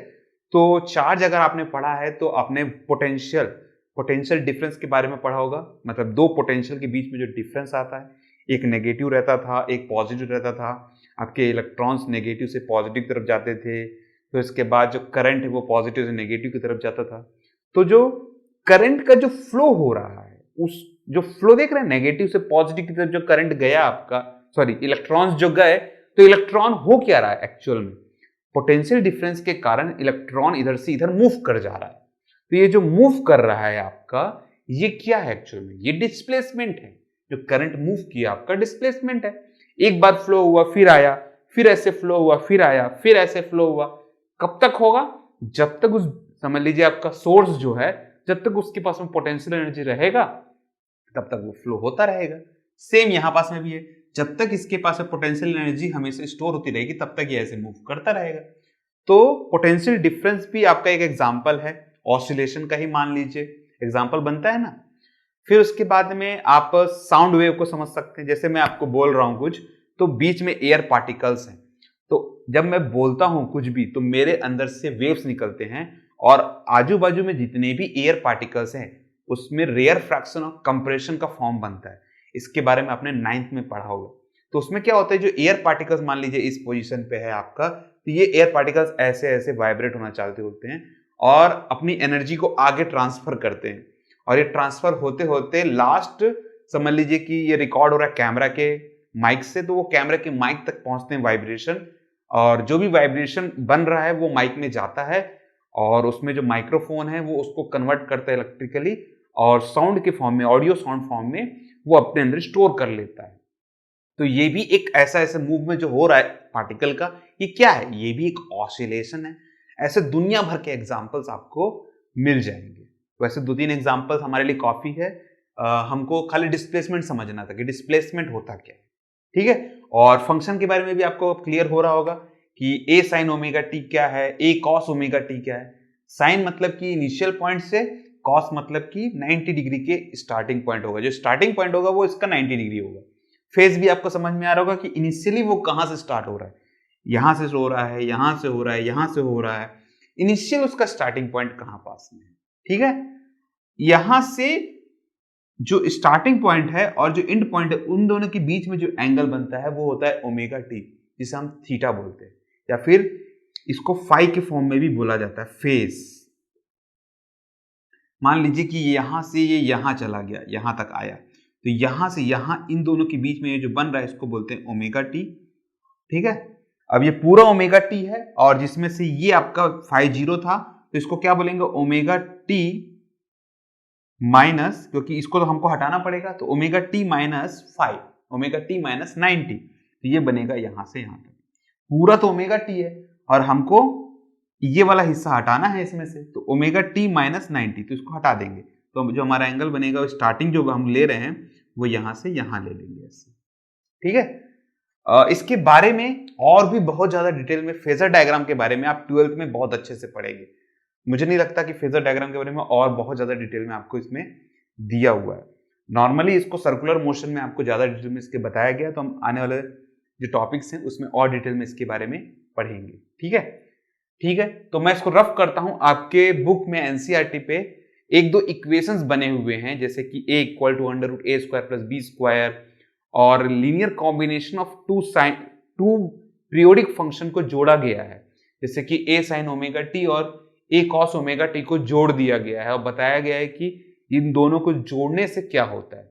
तो चार्ज अगर आपने पढ़ा है तो आपने पोटेंशियल डिफरेंस के बारे में पढ़ा होगा, मतलब दो पोटेंशियल के बीच में जो डिफरेंस आता है, एक नेगेटिव रहता था एक पॉजिटिव रहता था, आपके इलेक्ट्रॉन्स नेगेटिव से पॉजिटिव की तरफ जाते थे, तो इसके बाद जो करंट है वो पॉजिटिव से नेगेटिव की तरफ जाता था। तो जो करंट का जो फ्लो हो रहा है, उस जो फ्लो देख रहे हैं नेगेटिव से पॉजिटिव की तरफ जो करंट गया आपका, सॉरी इलेक्ट्रॉन्स जो गए, तो इलेक्ट्रॉन हो क्या रहा है एक्चुअल में, पोटेंशियल डिफरेंस के कारण इलेक्ट्रॉन इधर से इधर मूव कर जा रहा है। तो ये जो मूव कर रहा है आपका, ये क्या है एक्चुअल में, ये डिस्प्लेसमेंट है। जो करंट मूव किया आपका डिस्प्लेसमेंट है, एक बार फ्लो हुआ फिर आया, फिर ऐसे फ्लो हुआ फिर आया, फिर ऐसे फ्लो हुआ। कब तक होगा, जब तक उस, समझ लीजिए आपका सोर्स जो है, जब तक उसके पास में पोटेंशियल एनर्जी रहेगा तब तक वो फ्लो होता रहेगा। सेम यहां पास में भी है, जब तक इसके पास पोटेंशियल एनर्जी हमेशा स्टोर होती रहेगी तब तक ये ऐसे मूव करता रहेगा। तो पोटेंशियल डिफरेंस भी आपका एक एग्जांपल है, ऑसिलेशन का ही मान लीजिए एग्जांपल बनता है ना। फिर उसके बाद में आप साउंड वेव को समझ सकते हैं, जैसे मैं आपको बोल रहा हूं कुछ, तो बीच में एयर पार्टिकल्स हैं, तो जब मैं बोलता हूं कुछ भी तो मेरे अंदर से वेव्स निकलते हैं, और आजू बाजू में जितने भी एयर पार्टिकल्स हैं उसमें रेयर फ्रैक्शन ऑफ कंप्रेशन का फॉर्म बनता है। इसके बारे में आपने 9th में पढ़ा होगा। तो उसमें क्या होता है, जो एयर पार्टिकल्स मान लीजिए इस पोजीशन पे है आपका, तो ये एयर पार्टिकल्स ऐसे ऐसे वाइब्रेट होना चाहते होते हैं और अपनी एनर्जी को आगे ट्रांसफर करते हैं, और ये ट्रांसफर होते होते लास्ट समझ लीजिए कि ये रिकॉर्ड हो रहा है कैमरा के माइक से, तो वो कैमरा के माइक तक पहुंचते हैं वाइब्रेशन, और जो भी वाइब्रेशन बन रहा है वो माइक में जाता है, और उसमें जो माइक्रोफोन है वो उसको कन्वर्ट करता है इलेक्ट्रिकली, और साउंड के फॉर्म में, ऑडियो साउंड फॉर्म में वो अपने अंदर स्टोर कर लेता है। तो ये भी एक ऐसा ऐसा मूवमेंट जो हो रहा है पार्टिकल का, ये क्या है, ये भी एक ऑसिलेशन है। ऐसे दुनिया भर के एग्जांपल्स आपको मिल जाएंगे। वैसे 2-3 एग्जांपल्स हमारे लिए काफी है, हमको खाली डिस्प्लेसमेंट समझना था कि डिस्प्लेसमेंट होता क्या है, ठीक है। और फंक्शन के बारे में भी आपको क्लियर हो रहा होगा कि ए साइन ओमेगा टी क्या है, ए कॉस ओमेगा टी क्या है। साइन मतलब कि इनिशियल पॉइंट से, कॉस मतलब कि 90 डिग्री के स्टार्टिंग पॉइंट होगा, जो स्टार्टिंग पॉइंट होगा वो इसका 90 डिग्री होगा। फेज भी आपको समझ में आ रहा होगा कि इनिशियली वो कहां से स्टार्ट हो रहा है, यहां से हो रहा है, यहां से हो रहा है, यहां से हो रहा है, इनिशियल उसका स्टार्टिंग पॉइंट कहां पास में है। ठीक है, यहां से जो स्टार्टिंग पॉइंट है और जो एंड पॉइंट है, उन दोनों के बीच में जो एंगल बनता है वो होता है ओमेगा टी, जिसे हम थीटा बोलते हैं, या फिर इसको फाई के फॉर्म में भी बोला जाता है, फेज। मान लीजिए कि यहां से ये यहां चला गया, यहां तक आया, तो यहां से यहां इन दोनों के बीच में ये जो बन रहा है इसको बोलते हैं ओमेगा टी। ठीक है, अब ये पूरा ओमेगा टी है और जिसमें से ये आपका फाई जीरो था, तो इसको क्या बोलेंगे, ओमेगा टी माइनस, क्योंकि इसको तो हमको हटाना पड़ेगा, तो omega T minus five, omega T minus 90, तो ये बनेगा यहां से यहां तक। पूरा तो ओमेगा टी है और हमको ये वाला हिस्सा हटाना है इसमें से, तो ओमेगा टी माइनस 90, तो इसको हटा देंगे, तो जो हमारा एंगल बनेगा वो स्टार्टिंग जो हम ले रहे हैं वो यहां से यहां ले लेंगे ऐसे। ठीक है, इसके बारे में और भी बहुत ज्यादा डिटेल में फेजर डायग्राम के बारे में आप 12th में बहुत अच्छे से पढ़ेंगे। मुझे नहीं लगता कि फेजर डायग्राम के बारे में और बहुत ज्यादा डिटेल में आपको इसमें दिया हुआ है। नॉर्मली इसको सर्कुलर मोशन में आपको ज्यादा डिटेल में इसके बताया गया, तो हम आने वाले जो टॉपिक्स हैं उसमें और डिटेल में इसके बारे में पढ़ेंगे। ठीक है, ठीक है, तो मैं इसको रफ करता हूं। आपके बुक में एनसीईआरटी पे एक दो इक्वेशंस बने हुए हैं, जैसे कि a equal to under root A square plus B square, और linear combination of two periodic function को जोड़ा गया है, जैसे कि a साइन ओमेगा टी और a कॉस ओमेगा टी को जोड़ दिया गया है और बताया गया है कि इन दोनों को जोड़ने से क्या होता है।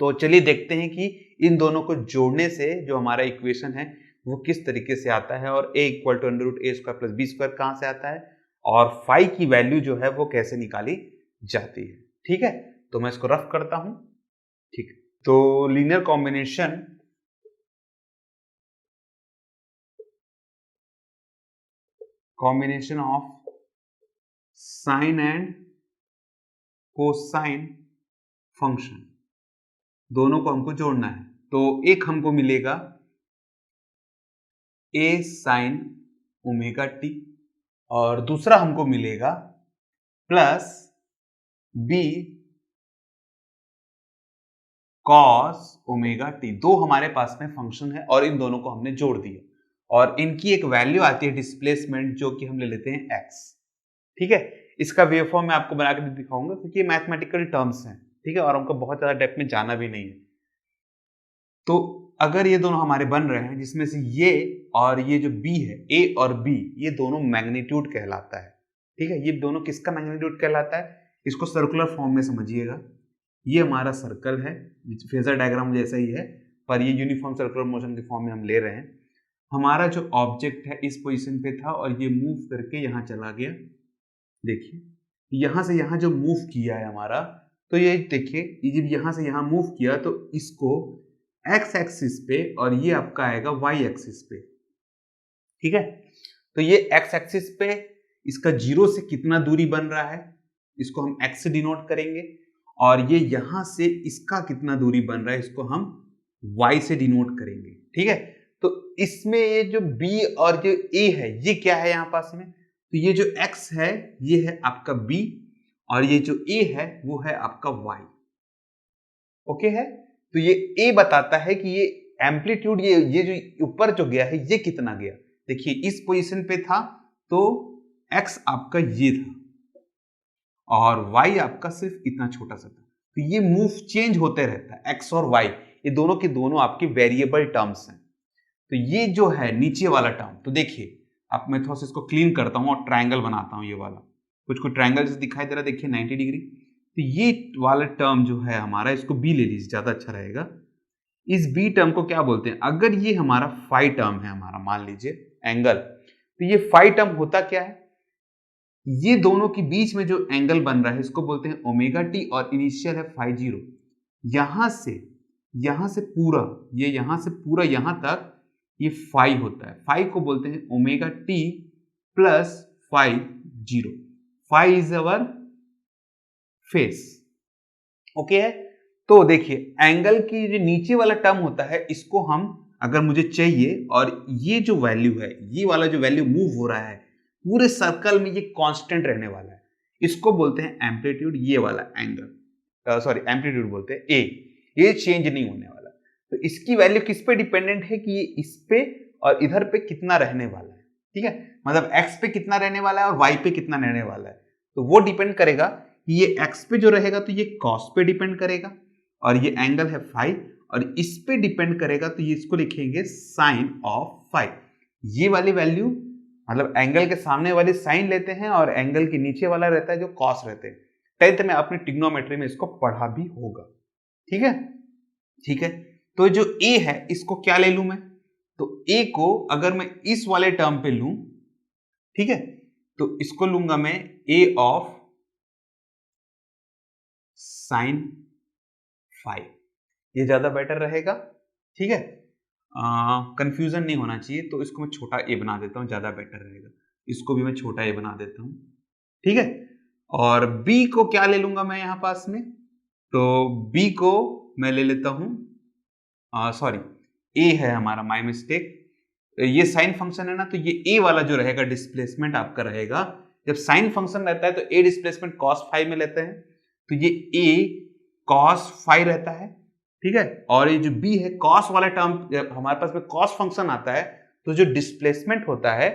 तो चलिए देखते हैं कि इन दोनों को जोड़ने से जो हमारा इक्वेशन है वो किस तरीके से आता है, और a equal to under root A square plus B square कहां से आता है, और फाई की वैल्यू जो है वो कैसे निकाली जाती है। ठीक है, तो मैं इसको रफ करता हूं। ठीक है, तो linear combination of sine and cosine function, दोनों को हमको जोड़ना है। तो एक हमको मिलेगा a साइन ओमेगा टी और दूसरा हमको मिलेगा plus b cos omega T. दो हमारे पास में फंक्शन है और इन दोनों को हमने जोड़ दिया और इनकी एक वैल्यू आती है डिस्प्लेसमेंट, जो कि हम ले लेते हैं x। ठीक है, इसका वेवफॉर्म मैं आपको बना के दिखाऊंगा क्योंकि ये मैथमेटिकल टर्म्स हैं। ठीक है, और हमको बहुत ज्यादा डेप्थ में जाना भी नहीं है। तो अगर ये दोनों हमारे बन रहे हैं, जिसमें से ये और ये जो b है, a और b, ये दोनों मैग्नीट्यूड कहलाता है। ठीक है, ये दोनों किसका मैग्नीट्यूड कहलाता है, इसको सर्कुलर फॉर्म में समझिएगा। ये हमारा सर्कल है, फेजर डायग्राम जैसा ही है, पर ये यूनिफॉर्म सर्कुलर मोशन के फॉर्म में हम ले रहे हैं। हमारा जो ऑब्जेक्ट है इस पोजीशन पे था और ये मूव करके यहाँ चला गया। देखिए, यहाँ से यहाँ जो मूव किया है हमारा, तो ये देखिए, ये जब यहाँ से यहाँ मूव किया तो इसको x एक्सिस पे और ये आपका आएगा y एक्सिस पे। ठीक है, तो ये x एक्सिस पे इसका जीरो से कितना दूरी बन रहा है, इसको हम x से डिनोट करेंगे, और ये यहां से इसका कितना दूरी बन रहा है, इसको हम y से डिनोट करेंगे। ठीक है, तो इसमें ये जो b और जो a है, ये क्या है यहाँ पास में, तो ये जो x है ये है आपका b और ये जो a है वो है आपका y। ओके है, तो ये a बताता है कि ये एम्पलीट्यूड, ये जो ऊपर जो गया है ये कितना गया। देखिए, इस पोजीशन पे था तो x आपका ये था और y आपका सिर्फ इतना छोटा सा था। तो ये मूव चेंज होते रहता है, x और y ये दोनों के दोनों आपके वेरिएबल टर्म्स हैं। तो ये जो है नीचे वाला टर्म, तो देखिए अब मैं थोड़ा सा इसको क्लीन करता हूं और ट्रायंगल बनाता हूं। ये वाला कुछ ट्रायंगल जैसे दिखाई दे रहा है, देखिए 90 डिग्री। तो ये वाला टर्म जो है हमारा, इसको b ले लीजिए, ज्यादा अच्छा रहेगा। इस b टर्म को क्या बोलते हैं, अगर ये हमारा फाई टर्म है, हमारा मान लीजिए एंगल, तो ये फाई टर्म होता क्या है, ये दोनों के बीच में जो एंगल बन रहा है इसको बोलते हैं ओमेगा टी और इनिशियल है फाई जीरो। यहां से पूरा, ये यहां से पूरा यहां तक ये फाई होता है। फाई को बोलते हैं omega T plus phi zero. Phi is our phase. Okay है, तो देखिए एंगल की जो नीचे वाला टर्म होता है इसको हम अगर मुझे चाहिए और ये जो वैल्यू है, ये वाला जो वैल्यू मूव हो रहा है पूरे सर्कल में, ये कांस्टेंट रहने वाला है, इसको बोलते हैं एम्पलीट्यूड। ये वाला एंगल, सॉरी एम्पलीट्यूड बोलते हैं ए, ये चेंज नहीं होने वाला। तो इसकी वैल्यू किस पे डिपेंडेंट है कि ये इस पे और इधर पे कितना रहने वाला है, ठीक है, मतलब x पे कितना रहने वाला है और y पे कितना रहने वाला है। तो वो डिपेंड करेगा कि ये x पे जो रहेगा तो ये cos पे डिपेंड करेगा, और ये एंगल है फाई, और इस पे डिपेंड करेगा तो ये इसको लिखेंगे साइन ऑफ फाई। ये वाली वैल्यू मतलब एंगल के सामने वाली साइन लेते हैं और एंगल के नीचे वाला रहता है जो कॉस रहते हैं। 10th में आपने ट्रिग्नोमेट्री में इसको पढ़ा भी होगा, ठीक है। ठीक है, तो जो a है इसको क्या ले लूं मैं, तो a को अगर मैं इस वाले टर्म पे लूं, ठीक है, तो इसको लूंगा मैं a ऑफ साइन फाई, ये ज्यादा बेटर रहेगा, ठीक है, कंफ्यूजन नहीं होना चाहिए, तो इसको मैं छोटा a बना देता हूं, ज्यादा बेटर रहेगा। इसको भी मैं छोटा a बना देता हूं, ठीक है। और b को क्या ले लूंगा मैं यहां पास में, तो b को मैं ले लेता हूं, सॉरी a है हमारा, माय मिस्टेक, ये साइन फंक्शन है ना, तो ये a वाला जो रहेगा डिस्प्लेसमेंट आपका रहेगा, जब साइन फंक्शन रहता है तो a डिस्प्लेसमेंट cos फाई में लेते हैं, तो ये a cos फाई रहता है, ठीक है। और ये जो b है cos वाला टर्म, जब हमारे पास में cos फंक्शन आता है तो जो डिस्प्लेसमेंट होता है,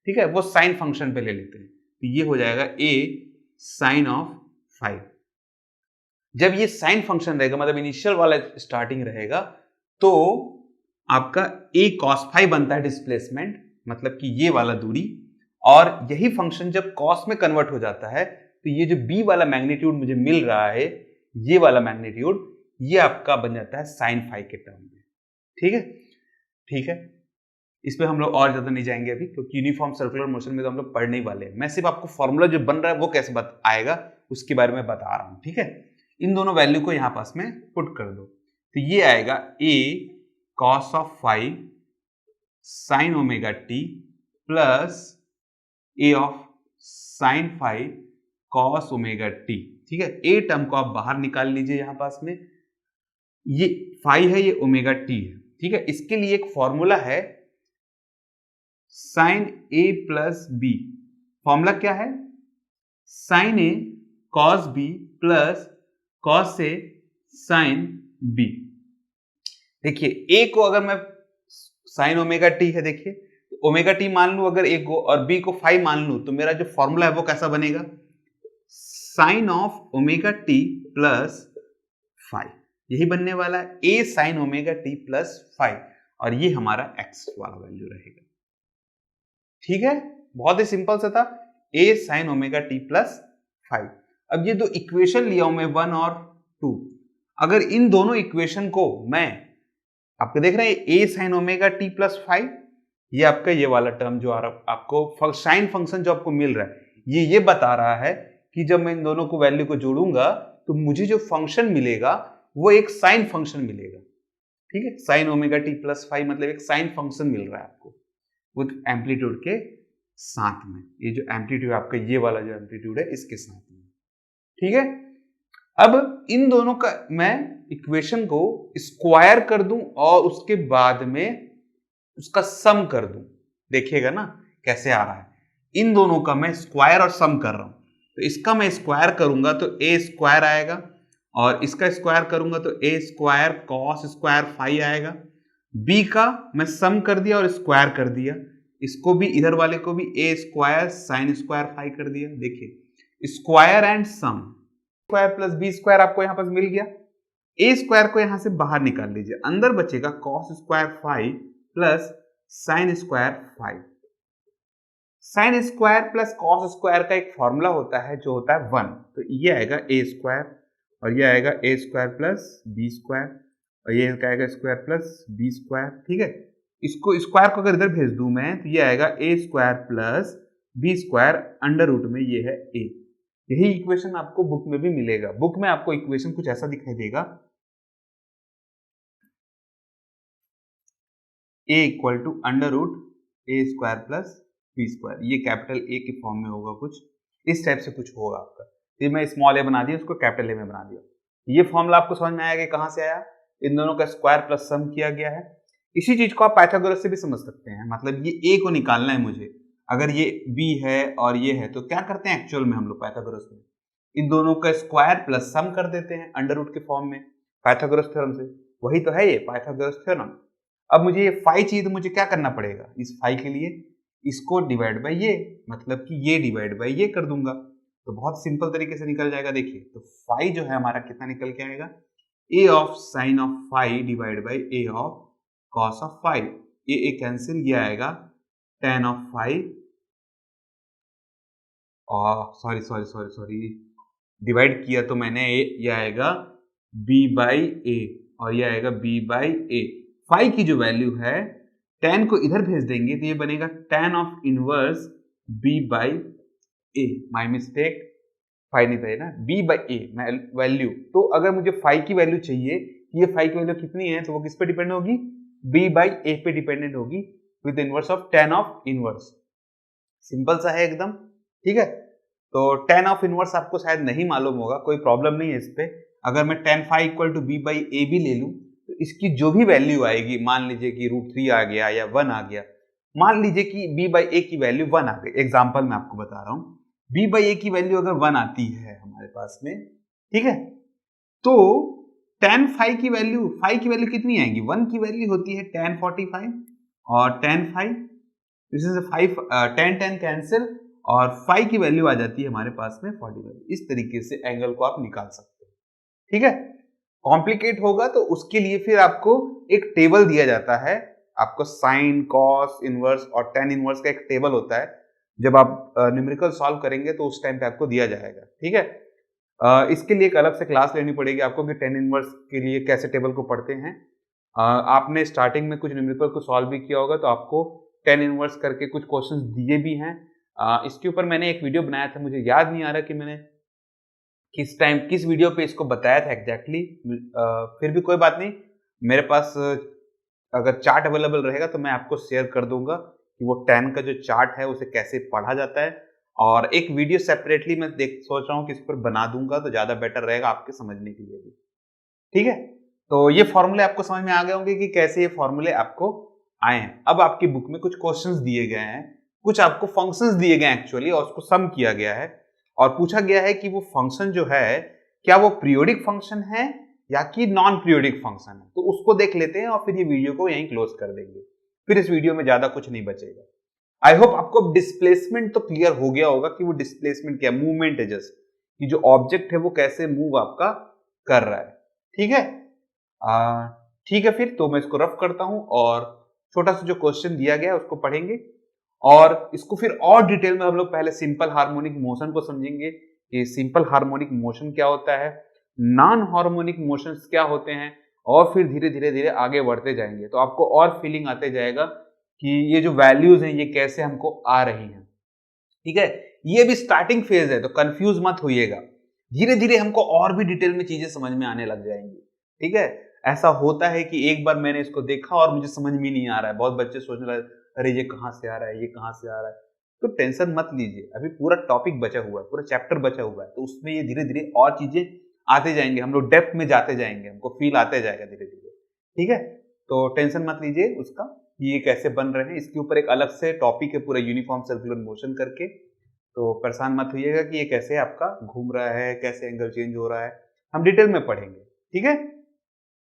ठीक है, वो साइन फंक्शन पे ले लेते हैं, तो ये हो जाएगा a साइन ऑफ फाई। जब ये साइन फंक्शन रहेगा मतलब इनिशियल वाला स्टार्टिंग रहेगा, तो आपका a cos फाई बनता है डिस्प्लेसमेंट, मतलब कि ये वाला दूरी, और यही फंक्शन जब cos में कन्वर्ट हो जाता है तो ये जो b वाला मैग्नीट्यूड मुझे मिल रहा है, ये वाला मैग्नीट्यूड, ये आपका बन जाता है साइन फाई के टर्म में, ठीक है। ठीक है, इस पे हम लोग और ज्यादा नहीं जाएंगे अभी, क्योंकि यूनिफॉर्म सर्कुलर मोशन में तो हम लोग पढ़ने ही वाले हैं। मैं सिर्फ आपको फॉर्मूला जो बन रहा है वो कैसे आएगा उसके बारे में बता रहा हूं, ठीक है। इन दोनों वैल्यू को यहां पास में पुट कर दो, तो ये आएगा a cos of phi sine omega T plus a of sine phi cos omega T, ठीक है। a टर्म को आप बाहर निकाल लीजिए, यहां पास में ये फाई है, ये ओमेगा टी है, ठीक है। इसके लिए एक फॉर्मूला है sine a plus B, formula क्या है, sine a cos b plus cos a sine b। देखिए a को अगर मैं साइन ओमेगा टी है, देखिए तो ओमेगा टी मान लू अगर a को, और b को फाई मान लू, तो मेरा जो फॉर्मूला है वो कैसा बनेगा, sine of omega T plus phi, यही बनने वाला है a sine omega T plus phi, और ये हमारा x वाला वैल्यू रहेगा, ठीक है। बहुत ही सिंपल सा था, a sine omega T plus five. अब ये दो इक्वेशन लिया हूं मैं 1 और 2, अगर इन दोनों इक्वेशन को मैं, आपको देख रहे हैं a sine omega T plus five, ये आपका ये वाला टर्म जो आ रहा आपको साइन फंक्शन जो आपको मिल रहा है, ये बता रहा है कि जब मैं इन दोनों को वैल्यू को जोड़ूंगा तो मुझे जो फंक्शन मिलेगा वो एक साइन फंक्शन मिलेगा, ठीक है। Sign omega T plus five मतलब एक साइन फंक्शन मिल रहा है आपको विद एम्पलीट्यूड के साथ में, ये जो एम्पलीट्यूड आपका ये वाला जो एम्पलीट्यूड है इसके साथ में, ठीक है। अब इन दोनों का मैं इक्वेशन को स्क्वायर कर दूं और उसके बाद में उसका सम कर दूं, देखिएगा ना कैसे आ रहा है। इन दोनों का मैं स्क्वायर और सम कर रहा हूं, तो इसका मैं स्क्वायर करूंगा तो a स्क्वायर आएगा, और इसका स्क्वायर करूंगा तो a square cos square phi आएगा। b का मैं सम कर दिया और स्क्वायर कर दिया, इसको भी इधर वाले को भी a square sine square phi कर दिया। देखिए square and sum, square plus B square आपको यहां पर मिल गया, a स्क्वायर को यहां से बाहर निकाल लीजिए, अंदर बचेगा cos square phi plus sine square phi. Sine square plus cos square का एक फॉर्मूला होता है जो होता है 1, तो ये आएगा a स्क्वायर और ये आएगा a square plus B square, और ये आएगा स्क्वायर प्लस बी स्क्वायर, ठीक है। इसको स्क्वायर को अगर इधर भेज दूं मैं तो ये आएगा a square plus B square under root में ये है a। यही इक्वेशन आपको बुक में भी मिलेगा, बुक में आपको इक्वेशन कुछ ऐसा दिखाई देगा, a equal to under root a square plus B square, ये कैपिटल A के फॉर्म में होगा, कुछ इस टाइप से कुछ होगा आपका। तो मैं स्मॉल a बना दिया, उसको कैपिटल A में बना दिया। ये फॉर्मूला आपको समझ में आया कि कहां से आया, इन दोनों का स्क्वायर प्लस सम किया गया है। इसी चीज को आप पाइथागोरस से भी समझ सकते हैं। मतलब ये a को निकालना है मुझे, अगर ये b है और ये है, तो क्या करते हैं एक्चुअल में हम लोग पाइथागोरस में, इन दोनों का स्क्वायर प्लस सम कर देते हैं अंडर रूट के फॉर्म में पाइथागोरस थ्योरम से। वही तो है ये पाइथागोरस थ्योरम। अब मुझे ये फाई चाहिए, तो मुझे क्या करना पड़ेगा इस फाई के लिए, इसको डिवाइड बाय ये, मतलब कि ये डिवाइड बाय ये कर दूंगा, तो बहुत सिंपल तरीके से निकल जाएगा। देखिए तो फाई जो है हमारा कितना निकल के आएगा, a of sine of phi divide by a of cos of phi. ये कैंसिल, ये आएगा tan ऑफ फाई, और सॉरी डिवाइड किया तो मैंने ये आएगा b बाई ए, और ये आएगा b बाई ए। फाई की जो वैल्यू है, tan को इधर भेज देंगे तो ये बनेगा tan of inverse b by A. My mistake, phi नहीं था ना, b बाई ए वैल्यू। तो अगर मुझे फाई की वैल्यू चाहिए, ये फाई की वैल्यू कितनी है, तो वो किस पे डिपेंड होगी, b बाई ए पे डिपेंडेंट होगी, with inverse of tan of inverse. Simple सा है एकदम, ठीक है। तो tan ऑफ इनवर्स आपको शायद नहीं मालूम होगा, कोई प्रॉब्लम नहीं है इस पे। अगर मैं tan phi equal to b by a भी ले लूं, तो इसकी जो भी वैल्यू आएगी, मान लीजिए कि √3 आ गया या 1 आ गया, मान लीजिए कि b बाई ए की वैल्यू 1 आ गई, एग्जाम्पल मैं आपको बता रहा हूं, b बाई ए की वैल्यू अगर 1 आती है हमारे पास में, ठीक है, तो tan फाई की वैल्यू कितनी आएगी, 1 की वैल्यू होती है tan 45, और tan phi, this is 5, tan cancel, और फाई की वैल्यू आ जाती है हमारे पास में 45। इस तरीके से एंगल को आप निकाल सकते हैं, ठीक है। कॉम्प्लिकेट होगा तो उसके लिए फिर आपको एक टेबल दिया जाता है, आपको साइन, कॉस, इनवर्स और tan इनवर्स का एक टेबल होता है। जब आप न्यूमेरिकल सॉल्व करेंगे तो उस टाइम पे आपको दिया जाएगा, ठीक है। इसके लिए एक अलग से क्लास लेनी पड़ेगी आपको कि tan इनवर्स के लिए कैसे टेबल को पढ़ते हैं। आपने स्टार्टिंग में कुछ न्यूमेरिकल को सॉल्व भी किया होगा, तो आपको tan इनवर्स करके कुछ क्वेश्चंस दिए भी हैं। इसके ऊपर मैंने एक वीडियो बनाया था, मुझे याद नहीं आ रहा कि मैंने किस वीडियो पे इसको बताया था एग्जैक्टली। फिर भी कोई बात नहीं, मेरे पास अगर चार्ट अवेलेबल रहेगा तो मैं आपको शेयर कर दूंगा कि वो tan का जो चार्ट है उसे कैसे पढ़ा जाता है। और एक वीडियो सेपरेटली मैं सोच रहा हूँ कि इस पर बना दूंगा, तो ज्यादा बेटर रहेगा आपके समझने के लिए भी, ठीक है। तो ये फॉर्मूले आपको समझ में आ गए होंगे कि कैसे ये फॉर्मूले आपको आए हैं। अब आपकी बुक में कुछ क्वेश्चंस दिए गए हैं, कुछ आपको फंक्शंस दिए गए एक्चुअली, और उसको सम किया गया है, और पूछा गया है कि वो फंक्शन जो है क्या वो पीरियोडिक फंक्शन है या कि नॉन पीरियोडिक फंक्शन है। तो उसको देख लेते हैं और फिर ये वीडियो को यहीं क्लोज कर देंगे, फिर इस वीडियो में ज्यादा कुछ नहीं बचेगा। आई होप आपको डिस्प्लेसमेंट तो क्लियर हो गया होगा कि वो डिस्प्लेसमेंट क्या, मूवमेंट है जस्ट, कि जो ऑब्जेक्ट है वो कैसे मूव आपका कर रहा है, ठीक है। ठीक है, फिर तो मैं इसको रफ करता हूं और छोटा सा जो क्वेश्चन दिया गया है उसको पढ़ेंगे, और इसको फिर और डिटेल में हम लोग पहले सिंपल हार्मोनिक मोशन को समझेंगे कि सिंपल हार्मोनिक मोशन क्या होता है, नॉन हार्मोनिक मोशंस क्या होते हैं, और फिर धीरे धीरे आगे बढ़ते जाएंगे तो आपको और फीलिंग आते जाएगा कि ये जो वैल्यूज हैं ये कैसे हमको आ रही हैं, ठीक है। ये भी स्टार्टिंग फेज है, तो कंफ्यूज मत होइएगा, धीरे धीरे हमको और भी डिटेल में चीजें समझ में आने लग जाएंगी, ठीक है। ऐसा होता है कि एक बार मैंने इसको देखा और मुझे समझ में नहीं आ रहा है, बहुत बच्चे सोचने लगे अरे ये कहाँ से आ रहा है, ये कहाँ से आ रहा है, तो टेंशन मत लीजिए, अभी पूरा टॉपिक बचा हुआ है, पूरा चैप्टर बचा हुआ है, तो उसमें ये धीरे धीरे और चीजें आते जाएंगे, हम लोग डेप्थ में जाते जाएंगे, हमको फील आते जाएगा धीरे धीरे, ठीक है। तो टेंशन मत लीजिए उसका कि ये कैसे बन रहे हैं, इसके ऊपर एक अलग से टॉपिक है पूरा यूनिफॉर्म सर्कुलर मोशन करके, तो परेशान मत होइएगा कि ये कैसे आपका घूम रहा है, कैसे एंगल चेंज हो रहा है, हम डिटेल में पढ़ेंगे, ठीक है।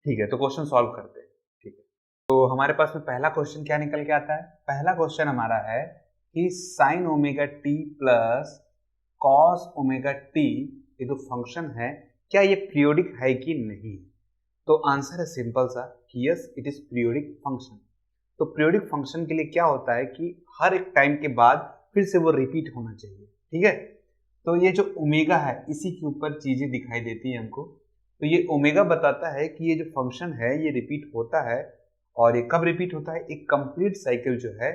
ठीक है, तो क्वेश्चन सॉल्व करते हैं, ठीक है। तो हमारे पास में पहला क्वेश्चन क्या निकल के आता है, पहला क्वेश्चन हमारा है कि sign omega T plus cos omega T ये जो फंक्शन है क्या ये पीरियोडिक है कि नहीं। तो आंसर है सिंपल सा कि yes it is periodic function. तो पीरियोडिक फंक्शन के लिए क्या होता है कि हर एक टाइम के बाद फिर से वो रिपीट होना चाहिए, ठीक है। तो ये जो ओमेगा है इसी के ऊपर चीजें दिखाई देती है हमको, तो ये ओमेगा बताता है कि ये जो फंक्शन है ये रिपीट होता है, और ये कब रिपीट होता है, एक कंप्लीट साइकिल जो है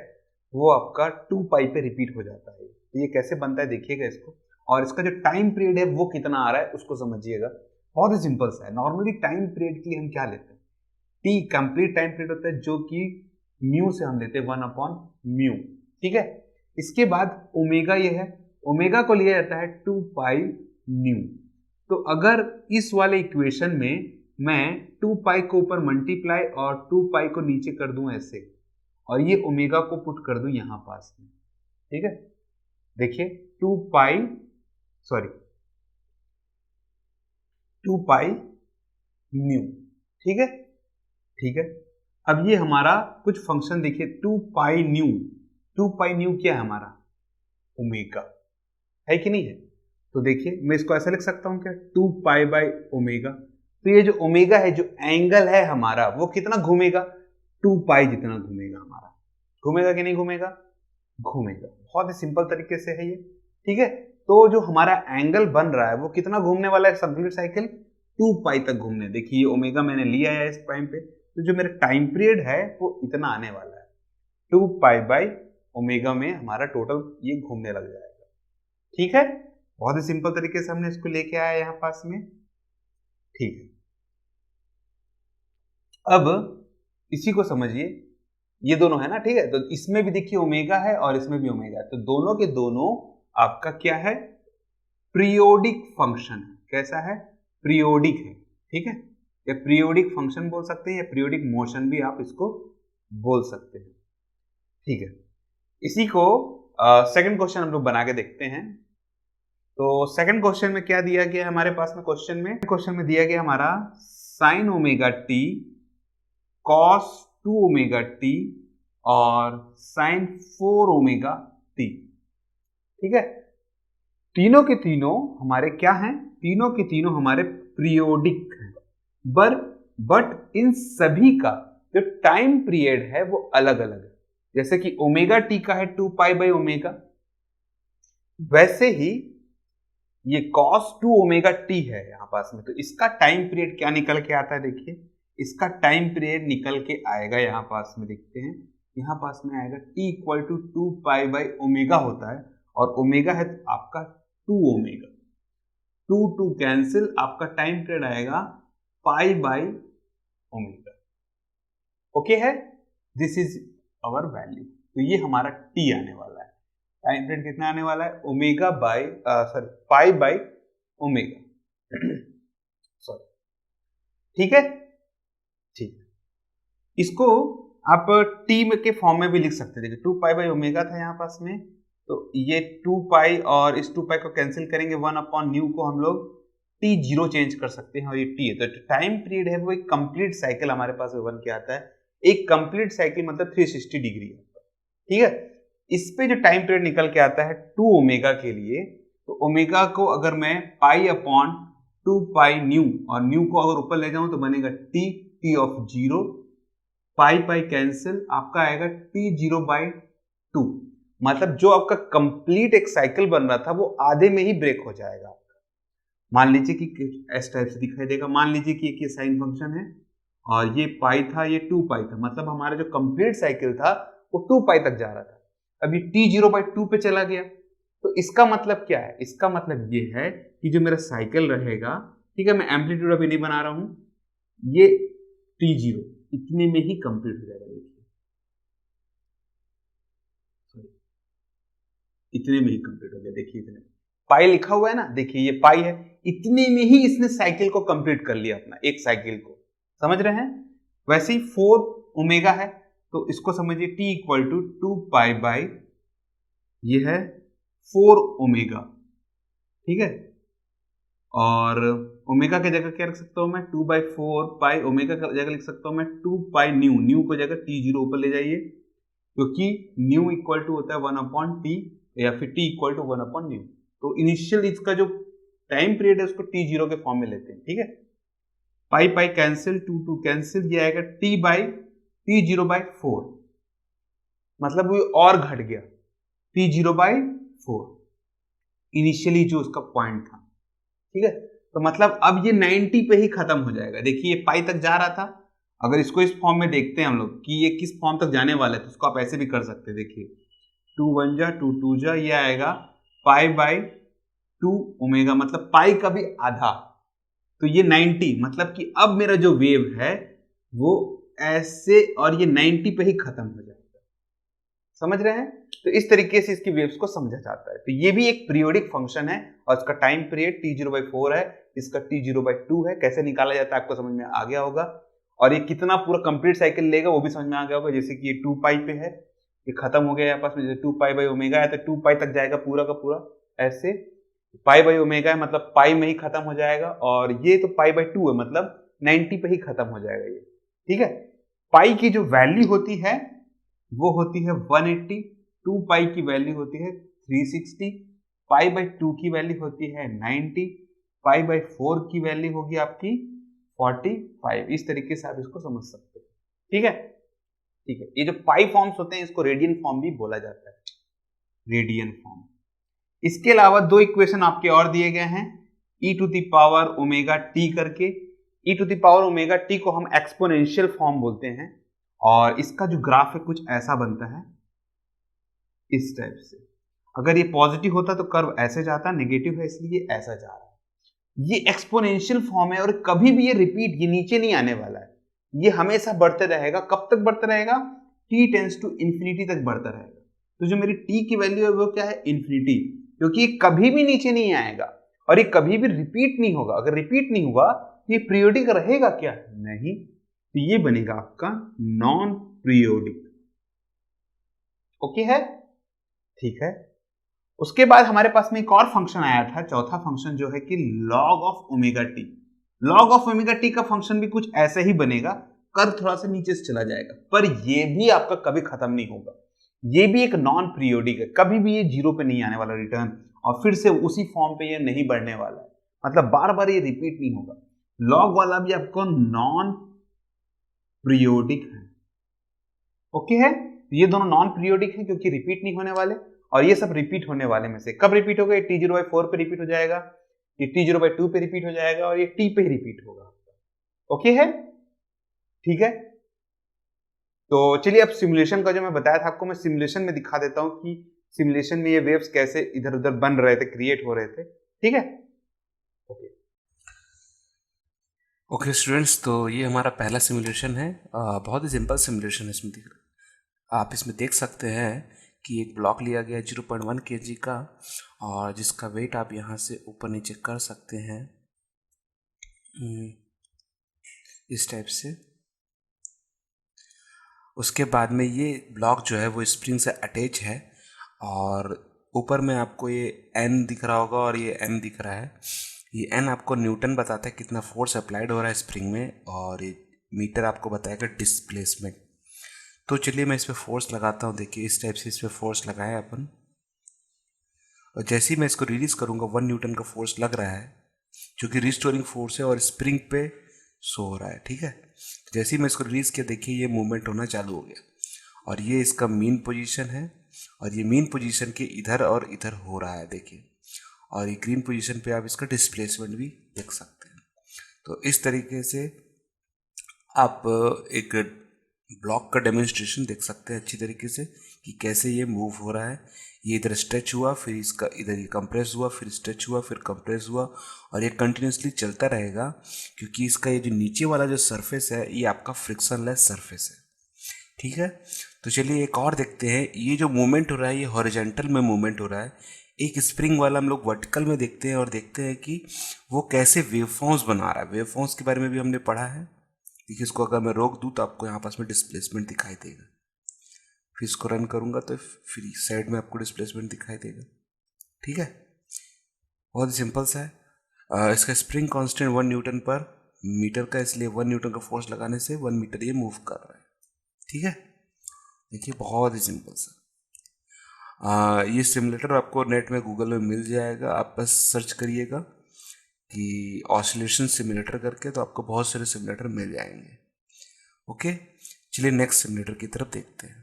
वो आपका 2 पाई पे रिपीट हो जाता है। तो ये कैसे बनता है देखिएगा इसको, और इसका जो टाइम पीरियड है वो कितना आ रहा है उसको समझिएगा, बहुत ही सिंपल सा है। नॉर्मली टाइम पीरियड के लिए हम क्या लेते हैं, टी कंप्लीट टाइम पीरियड होता है जो कि म्यू से हम लेते हैं 1/म्यू, ठीक है। इसके बाद ओमेगा ये है, ओमेगा को लिया जाता है 2 पाई न्यू। तो अगर इस वाले इक्वेशन में मैं 2 पाई को ऊपर मल्टीप्लाई और 2 पाई को नीचे कर दूं ऐसे, और ये ओमेगा को पुट कर दूं यहां पास में, ठीक है। देखिए 2 पाई न्यू, ठीक है, ठीक है। अब ये हमारा कुछ फंक्शन देखिए, 2 पाई न्यू क्या है हमारा, ओमेगा है कि नहीं है। तो देखिए मैं इसको ऐसा लिख सकता हूं क्या, 2 पाई बाई ओमेगा। तो ये जो ओमेगा है, जो एंगल है हमारा, वो कितना घूमेगा, 2 पाई जितना घूमेगा हमारा। घूमेगा कि नहीं घूमेगा, घूमेगा। बहुत ही सिंपल तरीके से है ये, ठीक है। तो जो हमारा एंगल बन रहा है वो कितना घूमने वाला है, कंप्लीट साइकिल 2 पाई तक घूमने। देखिए ये ओमेगा मैंने लिया है इस टाइम पे, तो जो मेरा टाइम पीरियड है वो इतना आने वाला है, 2 पाई बाई ओमेगा में हमारा टोटल ये घूमने लग जाएगा, ठीक है। बहुत ही सिंपल तरीके से हमने इसको लेके आया यहाँ पास में, ठीक है। अब इसी को समझिए, ये दोनों है ना, ठीक है। तो इसमें भी देखिए ओमेगा है और इसमें भी ओमेगा है, तो दोनों के दोनों आपका क्या है, पीरियोडिक फंक्शन है। कैसा है, पीरियोडिक है, ठीक है। या पीरियोडिक फंक्शन बोल सकते हैं, या पीरियोडिक मोशन भी आप इसको बोल सकते हैं, ठीक है। इसी को सेकंड क्वेश्चन हम लोग बना के देखते हैं। तो सेकंड क्वेश्चन में क्या दिया गया हमारे पास में, क्वेश्चन में दिया गया हमारा sign omega T, cos 2 omega t और साइन 4 ओमेगा टी, ठीक है। तीनों के तीनों हमारे क्या हैं, तीनों के तीनों हमारे पीरियोडिक हैं, बट इन सभी का जो टाइम पीरियड है वो अलग अलग है। जैसे कि ओमेगा टी का है 2 पाई बाई ओमेगा, वैसे ही ये cos 2 ओमेगा टी है यहां पास में। तो इसका टाइम पीरियड क्या निकल के आता है, देखिए इसका टाइम पीरियड निकल के आएगा यहां पास में, देखते हैं यहां पास में आएगा t equal to 2 pi by omega होता है, और ओमेगा है आपका 2 ओमेगा, 2 कैंसिल, आपका टाइम पीरियड आएगा पाई बाई ओमेगा, ओके है। This is our value. तो ये हमारा t आने वाला है, टाइम पीरियड कितना आने वाला है, omega by pi by omega sorry, ठीक है, ठीक है। इसको आप टी के फॉर्म में भी लिख सकते हैं। देखिए 2 पाई बाई ओमेगा था यहाँ पास में, तो ये 2 पाई और इस 2 पाई को कैंसिल करेंगे, 1 अपॉन न्यू को हम लोग टी जीरो चेंज कर सकते हैं, और ये टी है। तो टाइम पीरियड है वो एक कंप्लीट साइकिल हमारे पास में बन के आता है। एक कंप्लीट साइकिल मतलब 360 डिग्री है, ठीक है। इस पे जो टाइम पीरियड निकल के आता है 2 ओमेगा के लिए, तो ओमेगा को अगर मैं पाई अपॉन 2 पाई न्यू, और न्यू को अगर ऊपर ले जाऊं तो बनेगा T of 0, pi pi cancel, आपका आएगा t0 बाई 2। मतलब जो आपका कंप्लीट एक साइकिल बन रहा था वो आधे में ही ब्रेक हो जाएगा आपका। मान लीजिए कि इस टाइप से दिखाई देगा, मान लीजिए कि ये साइन फंक्शन है और ये पाई था, ये 2 पाई था, मतलब हमारा जो कंप्लीट साइकिल था वो 2 पाई तक जा रहा था। अभी t0 बाई 2 पे चला गया, तो इसका मतलब क्या है, इसका मतलब ये है कि जो मेरा साइकिल रहेगा, ठीक है, मैं एम्पलीट्यूड अभी नहीं बना रहा हूं, ये t0 इतने में ही कंप्लीट हो जाएगा। देखिए इतने में ही कंप्लीट हो गया, देखिए इतने पाई लिखा हुआ है ना, देखिए ये पाई है, इतने में ही इसने साइकिल को कंप्लीट कर लिया अपना एक साइकिल को, समझ रहे हैं। वैसे ही 4 ओमेगा है, तो इसको समझिए t equal to 2 pi by, ये है 4 ओमेगा, ठीक है। और ओमेगा की जगह क्या रख सकता हूं मैं, 2 बाई 4 पाई, ओमेगा की जगह लिख सकता हूं मैं 2 पाई न्यू को जगह t0 ऊपर ले जाइए, क्योंकि न्यू इक्वल टू होता है 1 अपॉन टी, या फिर t equal to 1 upon nu. तो इनिशियल इसका जो टाइम पीरियड है उसको t0 के फॉर्म में लेते हैं, ठीक है। पाई पाई कैंसिल, 2 कैंसिल, ये आएगा t बाई t0 बाई 4, मतलब वो और घट गया t0 बाई 4 इनिशियली जो उसका पॉइंट था, ठीक है। तो मतलब अब ये 90 पे ही खत्म हो जाएगा। देखिए ये पाई तक जा रहा था, अगर इसको इस फॉर्म में देखते हैं हम लोग कि ये किस फॉर्म तक जाने वाला है, तो उसको आप ऐसे भी कर सकते हैं। देखिए 2 1 जा 2 2 जा, ये आएगा पाई बाई 2 ओमेगा, मतलब पाई का भी आधा, तो ये 90, मतलब कि अब मेरा जो वेव है वो ऐसे, और ये 90 पे ही खत्म हो जाएगा, समझ रहे हैं। तो इस तरीके से इसकी वेव्स को समझा जाता है। तो ये भी एक पीरियोडिक फंक्शन है और इसका टाइम पीरियड t0 बाई 4 है। इसका T0/2 है। कैसे निकाला जाता है आपको समझ में आ गया होगा, और ये कितना पूरा कंप्लीट साइकिल लेगा वो भी समझ में आ गया होगा। जैसे कि ये 2 पाई पे है, ये खत्म हो गया यहाँ पास में, जैसे 2 पाई बाई ओमेगा है तो 2 पाई तक जाएगा पूरा का पूरा, ऐसे पाई बाई ओमेगा है मतलब पाई में ही खत्म हो जाएगा, और ये तो पाई बाई 2 है मतलब 90 पे ही खत्म हो जाएगा ये, ठीक है। पाई की जो वैल्यू होती है वो होती है 180, 2 पाई की वैल्यू होती है 360, पाई बाई 2 की वैल्यू होती है 90, पाई बाई 4 की वैल्यू होगी आपकी 45। इस तरीके से आप इसको समझ सकते हैं, ठीक है। ठीक है, ये जो पाई फॉर्म्स होते हैं इसको रेडियन फॉर्म भी बोला जाता है, रेडियन फॉर्म। इसके अलावा दो इक्वेशन आपके और दिए गए हैं, e to the power omega t करके। e to the power omega t को हम एक्सपोनेंशियल फॉर्म बोलते हैं, और इसका जो ग्राफ है कुछ ऐसा बनता है, इस टाइप से। अगर ये पॉजिटिव होता तो कर्व ऐसे जाता, नेगेटिव है इसलिए ऐसा जा रहा है। ये एक्सपोनेंशियल फॉर्म है और कभी भी ये रिपीट, ये नीचे नहीं आने वाला है, ये हमेशा बढ़ते रहेगा। कब तक बढ़ता रहेगा? t टेंड्स टू इंफिनिटी तक बढ़ता रहेगा। तो जो मेरी t की वैल्यू है वो क्या है? इंफिनिटी, क्योंकि ये कभी भी नीचे नहीं आएगा और ये कभी भी रिपीट नहीं होगा। अगर रिपीट नहीं हुआ तो ये पीरियोडिक रहेगा क्या? नहीं, तो ये बनेगा आपका नॉन पीरियोडिक। ओके है, ठीक है। उसके बाद हमारे पास में एक और फंक्शन आया था, चौथा फंक्शन जो है कि log of omega T. log of omega T का फंक्शन भी कुछ ऐसे ही बनेगा, कर्व थोड़ा सा नीचे से चला जाएगा, पर ये भी आपका कभी खत्म नहीं होगा। ये भी एक नॉन पीरियोडिक है, कभी भी ये जीरो पे नहीं आने वाला रिटर्न, और फिर से उसी फॉर्म पे ये नहीं बढ़ने वाला है, मतलब बार बार ये रिपीट नहीं होगा। log वाला भी आपको नॉन पीरियोडिक है। ओके है, ये दोनों नॉन पीरियोडिक है क्योंकि रिपीट नहीं होने वाले, और ये सब रिपीट होने वाले में से कब रिपीट होगा? ये T0/4 पे रिपीट हो जाएगा, ये T0/2 पे रिपीट हो जाएगा, और ये T पे ही रिपीट होगा। ओके है, ठीक है। तो चलिए अब सिमुलेशन का जो मैं बताया था आपको, मैं सिमुलेशन में दिखा देता हूं कि सिमुलेशन में ये वेव्स कैसे इधर उधर बन रहे थे, क्रिएट हो रहे थे, ठीक है। ओके स्टूडेंट्स, तो ये हमारा पहला सिमुलेशन है। बहुत ही सिंपल सिमुलेशन है। इसमें आप इसमें देख सकते हैं कि एक ब्लॉक लिया गया है 0.1 kg का, और जिसका वेट आप यहाँ से ऊपर नीचे कर सकते हैं इस टाइप से। उसके बाद में ये ब्लॉक जो है वो स्प्रिंग से अटैच है, और ऊपर में आपको ये एन दिख रहा होगा और ये एम दिख रहा है। ये एन आपको न्यूटन बताता है कितना फोर्स अप्लाइड हो रहा है स्प्रिंग में, और ये मीटर आपको बताएगा डिस्प्लेसमेंट। तो चलिए मैं इस पर फोर्स लगाता हूँ। देखिए इस टाइप से इस पर फोर्स लगाए अपन, और जैसे ही मैं इसको रिलीज करूँगा 1 न्यूटन का फोर्स लग रहा है, जो कि रिस्टोरिंग फोर्स है और स्प्रिंग पे शो हो रहा है, ठीक है। जैसे ही मैं इसको रिलीज किया, देखिए ये मूवमेंट होना चालू हो गया, और ये इसका मीन पोजीशन है, और ये मीन पोजीशन के इधर और इधर हो रहा है, देखिए। और ये ग्रीन पोजीशन पे आप इसका डिस्प्लेसमेंट भी देख सकते हैं। तो इस तरीके से आप एक ब्लॉक का डेमोन्स्ट्रेशन देख सकते हैं अच्छी तरीके से कि कैसे ये मूव हो रहा है। ये इधर स्ट्रेच हुआ, फिर इसका इधर ये कंप्रेस हुआ, फिर स्ट्रेच हुआ, फिर कंप्रेस हुआ, और ये कंटिन्यूसली चलता रहेगा, क्योंकि इसका ये जो नीचे वाला जो सरफेस है ये आपका फ्रिक्शनलेस सरफेस है, ठीक है। तो चलिए एक और देखते हैं। ये जो मूवमेंट हो रहा है ये हॉरिजॉन्टल में मूवमेंट हो रहा है। एक स्प्रिंग वाला हम लोग वर्टिकल में देखते हैं, और देखते हैं कि वो कैसे वेवफॉर्म्स बना रहा है। वेवफॉर्म्स के बारे में भी हमने पढ़ा है। देखिए इसको अगर मैं रोक दूँ तो आपको यहाँ पास में डिस्प्लेसमेंट दिखाई देगा, फिर इसको रन करूँगा तो फिर साइड में आपको डिस्प्लेसमेंट दिखाई देगा, ठीक है। बहुत ही सिंपल सा है। इसका स्प्रिंग कांस्टेंट 1 न्यूटन पर मीटर का, इसलिए 1 न्यूटन का फोर्स लगाने से 1 मीटर ये मूव कर रहा है, ठीक है। देखिए बहुत ही सिंपल सा। ये सिमुलेटर आपको नेट में गूगल में मिल जाएगा, आप बस सर्च करिएगा कि ऑसिलेशन सिमुलेटर करके, तो आपको बहुत सारे सिमुलेटर मिल जाएंगे। ओके, चलिए नेक्स्ट सिमुलेटर की तरफ देखते हैं।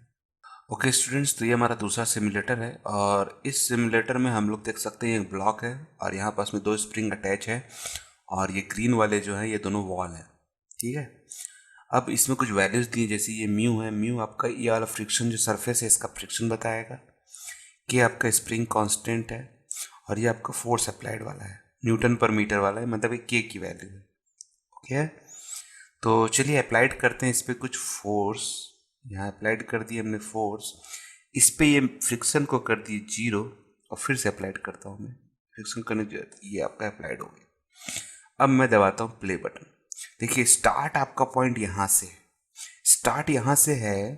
ओके स्टूडेंट्स, तो ये हमारा दूसरा सिमुलेटर है, और इस सिमुलेटर में हम लोग देख सकते हैं एक ब्लॉक है, और यहाँ पास में 2 स्प्रिंग अटैच है, और ये ग्रीन वाले जो हैं ये दोनों वॉल है, ठीक है। अब इसमें कुछ वैल्यूज़ दी, जैसे ये म्यू है। म्यू आपका ये वाला फ्रिक्शन जो सरफेस है इसका फ्रिक्शन बताएगा, कि आपका स्प्रिंग कांस्टेंट है, और ये आपका फोर्स अप्लाइड वाला है, न्यूटन पर मीटर वाला है, मतलब ये के की वैल्यू है, ओके। तो चलिए अप्लाइड करते हैं इस पर कुछ फोर्स। यहाँ अप्लाइड कर दिए हमने फोर्स, इस पर ये फ्रिक्शन को कर दिए 0, और फिर से अप्लाइड करता हूँ मैं। फ्रिक्शन करने ये आपका अप्लाइड हो गया। अब मैं दबाता हूँ प्ले बटन। देखिए स्टार्ट आपका पॉइंट यहाँ से है, स्टार्ट यहाँ से है,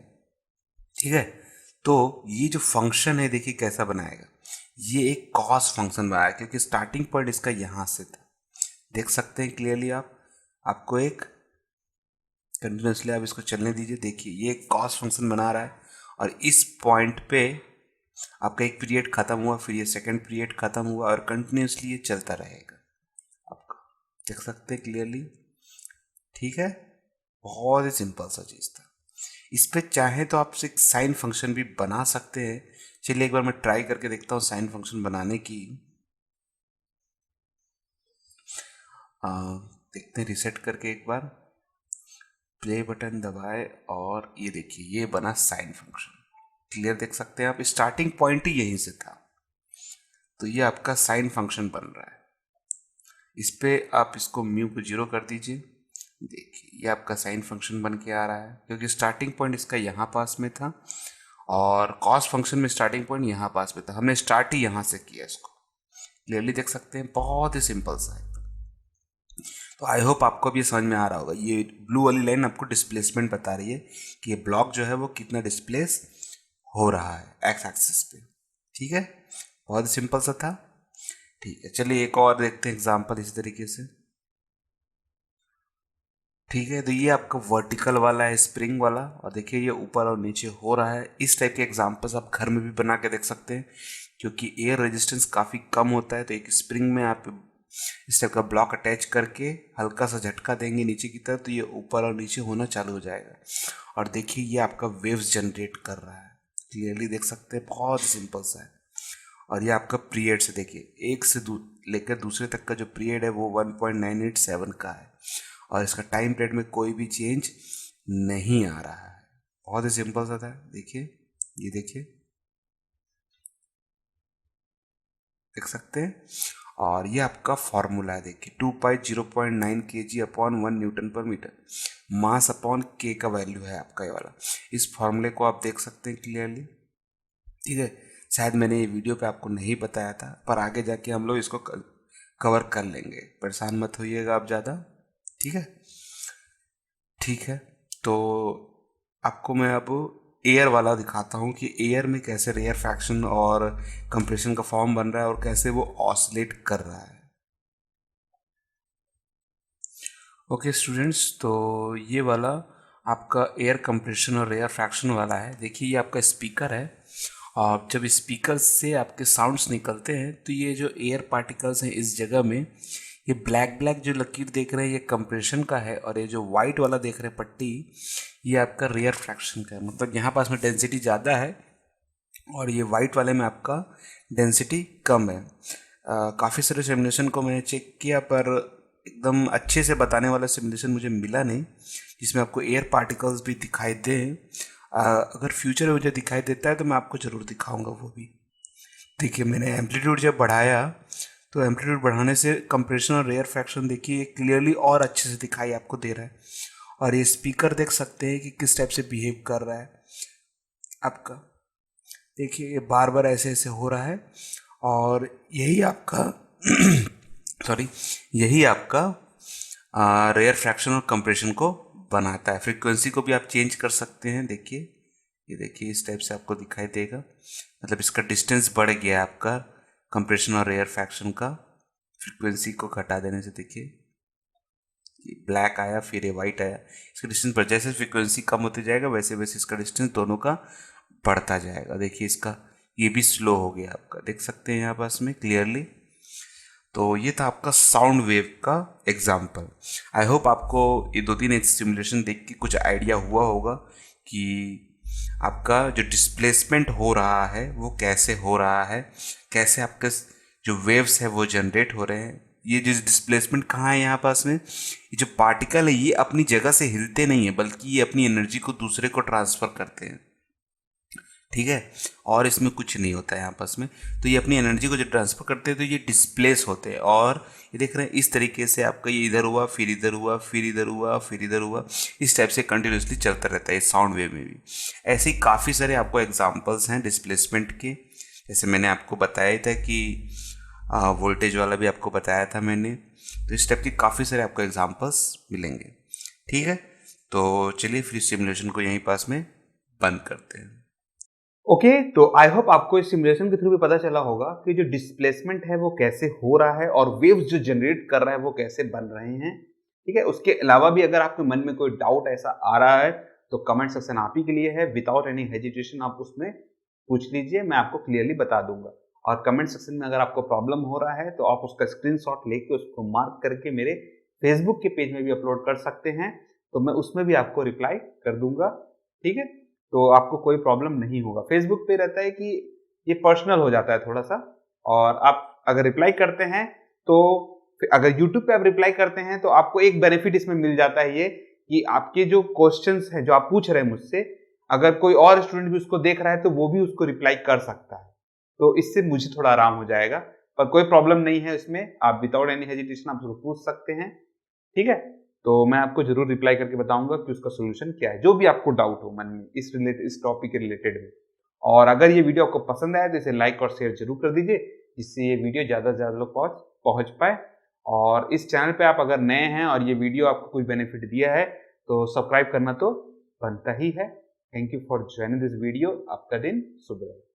ठीक है। तो ये जो फंक्शन है देखिए कैसा बनाएगा, ये एक कॉस फंक्शन बनाया क्योंकि स्टार्टिंग पॉइंट इसका यहाँ से था। देख सकते हैं क्लियरली आप, आपको एक कंटिन्यूसली आप इसको चलने दीजिए। देखिए ये एक कॉस फंक्शन बना रहा है और इस पॉइंट पे आपका एक पीरियड खत्म हुआ, फिर ये सेकंड पीरियड खत्म हुआ और कंटिन्यूसली ये चलता रहेगा आपका। देख सकते हैं क्लियरली, ठीक है। बहुत ही सिंपल सा चीज़ था। इस पे चाहे तो आप एक साइन फंक्शन भी बना सकते हैं। चलिए एक बार मैं ट्राई करके देखता हूँ साइन फंक्शन बनाने की। देखते हैं, रिसेट करके एक बार प्ले बटन दबाए और ये देखिए ये बना साइन फंक्शन। क्लियर देख सकते हैं आप, स्टार्टिंग पॉइंट ही यहीं से था। तो ये आपका साइन फंक्शन बन रहा है। इस पे आप इसको म्यू को 0 कर दीजिए। देखिए ये आपका साइन फंक्शन बन के आ रहा है क्योंकि स्टार्टिंग पॉइंट इसका यहाँ पास में था और कॉस फंक्शन में स्टार्टिंग पॉइंट यहाँ पास में था। हमने स्टार्ट ही यहाँ से किया इसको। क्लियरली देख सकते हैं, बहुत ही सिंपल सा है। तो आई होप आपको भी समझ में आ रहा होगा। ये ब्लू वाली लाइन आपको डिस्प्लेसमेंट बता रही है कि ये ब्लॉक जो है वो कितना डिस्प्लेस हो रहा है एक्स एक्सिस पे, ठीक है। बहुत ही सिंपल सा था, ठीक है। चलिए एक और देखते हैं एग्जांपल इसी तरीके से, ठीक है। तो ये आपका वर्टिकल वाला है, स्प्रिंग वाला, और देखिए ये ऊपर और नीचे हो रहा है। इस टाइप के एग्जांपल्स आप घर में भी बना के देख सकते हैं क्योंकि एयर रेजिस्टेंस काफ़ी कम होता है। तो एक स्प्रिंग में आप इस टाइप का ब्लॉक अटैच करके हल्का सा झटका देंगे नीचे की तरफ तो ये ऊपर और नीचे होना चालू हो जाएगा। और देखिए ये आपका वेव्स जनरेट कर रहा है। क्लियरली देख सकते हैं, बहुत सिंपल सा है। और ये आपका पीरियड से देखिए एक से लेकर दूसरे तक का जो पीरियड है वो 1.987 का है और इसका टाइम पीरियड में कोई भी चेंज नहीं आ रहा है। बहुत ही सिंपल सा था। देखिए ये देखिए, देख सकते हैं। और ये आपका फॉर्मूला है, देखिए 2 पाई 0.9 kg अपॉन 1 न्यूटन पर मीटर, मास अपॉन के का वैल्यू है आपका ये वाला। इस फॉर्मूले को आप देख सकते हैं क्लियरली, ठीक है। शायद मैंने ये वीडियो पे आपको नहीं बताया था पर आगे जाके हम लोग इसको कवर कर लेंगे, परेशान मत होइएगा आप ज़्यादा, ठीक है। ठीक है, तो आपको मैं अब एयर वाला दिखाता हूँ कि एयर में कैसे रेयर फ्रैक्शन और कंप्रेशन का फॉर्म बन रहा है और कैसे वो ऑसिलेट कर रहा है। ओके स्टूडेंट्स, तो ये वाला आपका एयर कंप्रेशन और रेयर फ्रैक्शन वाला है। देखिए ये आपका स्पीकर है और जब स्पीकर से आपके साउंड्स निकलते हैं तो ये जो एयर पार्टिकल्स हैं इस जगह में, ये ब्लैक ब्लैक जो लकीर देख रहे हैं ये कंप्रेशन का है और ये जो वाइट वाला देख रहे हैं पट्टी ये आपका रेयर फ्रैक्शन का है। मतलब यहाँ पास में डेंसिटी ज़्यादा है और ये वाइट वाले में आपका डेंसिटी कम है। काफ़ी सारे सिमुलेशन को मैंने चेक किया पर एकदम अच्छे से बताने वाला सिमुलेशन मुझे मिला नहीं जिसमें आपको एयर पार्टिकल्स भी दिखाई दें। अगर फ्यूचर में मुझे दिखाई देता है तो मैं आपको ज़रूर दिखाऊंगा वो भी। देखिए मैंने एम्पलीट्यूड जब बढ़ाया तो एम्पलीट्यूड बढ़ाने से कंप्रेशन और रेयर फ्रैक्शन देखिए क्लियरली और अच्छे से दिखाई आपको दे रहा है। और ये स्पीकर देख सकते हैं कि किस टाइप से बिहेव कर रहा है आपका। देखिए ये बार बार ऐसे ऐसे हो रहा है और यही आपका यही आपका रेयर फ्रैक्शन और कंप्रेशन को बनाता है। फ्रीक्वेंसी को भी आप चेंज कर सकते हैं। देखिए ये देखिए इस टाइप से आपको दिखाई देगा, मतलब इसका डिस्टेंस बढ़ गया है आपका कंप्रेशन और रेयर फ्रैक्शन का। फ्रीक्वेंसी को घटा देने से देखिए ये ब्लैक आया फिर ये वाइट आया, इसका डिस्टेंस बढ़, जैसे फ्रीक्वेंसी कम होते जाएगा वैसे वैसे इसका डिस्टेंस दोनों का बढ़ता जाएगा। देखिए इसका ये भी स्लो हो गया आपका, देख सकते हैं यहाँ पास में क्लियरली। तो ये था आपका साउंड वेव का एग्जाम्पल। आई होप आपको ये 2-3 सिमुलेशन देख के कुछ आइडिया हुआ होगा कि आपका जो डिस्प्लेसमेंट हो रहा है वो कैसे हो रहा है, कैसे आपके जो वेव्स है वो जनरेट हो रहे हैं। ये जो डिस्प्लेसमेंट कहाँ है यहाँ पास में, ये जो पार्टिकल है ये अपनी जगह से हिलते नहीं है बल्कि ये अपनी एनर्जी को दूसरे को ट्रांसफ़र करते हैं, ठीक है। और इसमें कुछ नहीं होता है यहाँ पास में। तो ये अपनी एनर्जी को जो ट्रांसफ़र करते हैं तो ये डिस्प्लेस होते हैं। और ये देख रहे हैं इस तरीके से आपका ये इधर हुआ फिर इधर हुआ फिर इधर हुआ फिर इधर हुआ, इस टाइप से कंटिन्यूसली चलता रहता है साउंड वेव में भी। ऐसे ही काफ़ी सारे आपको एग्जांपल्स हैं डिस्प्लेसमेंट के। जैसे मैंने आपको बताया था कि वोल्टेज वाला भी आपको बताया था मैंने। तो इस टाइप की काफ़ी सारे आपको एग्जांपल्स मिलेंगे। ठीक है, तो चलिए फिर सिमुलेशन को यहीं पास में बंद करते हैं। ओके, तो आई होप आपको इस सिमुलेशन के थ्रू भी पता चला होगा कि जो डिस्प्लेसमेंट है वो कैसे हो रहा है और वेव्स जो जनरेट कर रहा है वो कैसे बन रहे हैं। ठीक है, उसके अलावा भी अगर आपके मन में कोई डाउट ऐसा आ रहा है तो कमेंट सेक्शन आप ही के लिए है। विदाउट एनी हेजिटेशन आप उसमें पूछ लीजिए, मैं आपको क्लियरली बता दूंगा। और कमेंट सेक्शन में अगर आपको प्रॉब्लम हो रहा है तो आप उसका स्क्रीनशॉट लेके उसको मार्क करके मेरे फेसबुक के पेज में भी अपलोड कर सकते हैं, तो मैं उसमें भी आपको रिप्लाई कर दूंगा। ठीक है, तो आपको कोई प्रॉब्लम नहीं होगा। फेसबुक पे रहता है कि ये पर्सनल हो जाता है थोड़ा सा, और आप अगर रिप्लाई करते हैं तो अगर यूट्यूब पे आप रिप्लाई करते हैं तो आपको एक बेनिफिट इसमें मिल जाता है, ये कि आपके जो क्वेश्चंस हैं जो आप पूछ रहे हैं मुझसे, अगर कोई और स्टूडेंट भी उसको देख रहा है तो वो भी उसको रिप्लाई कर सकता है। तो इससे मुझे थोड़ा आराम हो जाएगा, पर कोई प्रॉब्लम नहीं है इसमें। आप विदाउट एनी हेजिटेशन आप जरूर पूछ सकते हैं। ठीक है, तो मैं आपको जरूर रिप्लाई करके बताऊंगा कि उसका सोल्यूशन क्या है, जो भी आपको डाउट हो मन में इस टॉपिक के रिलेटेड में। और अगर ये वीडियो आपको पसंद आया तो इसे लाइक और शेयर जरूर कर दीजिए, जिससे ये वीडियो ज़्यादा से ज़्यादा लोग पहुंच पाए। और इस चैनल पे आप अगर नए हैं और ये वीडियो आपको कोई बेनिफिट दिया है तो सब्सक्राइब करना तो बनता ही है। Thank you for joining this video. आपका दिन शुभ रहे।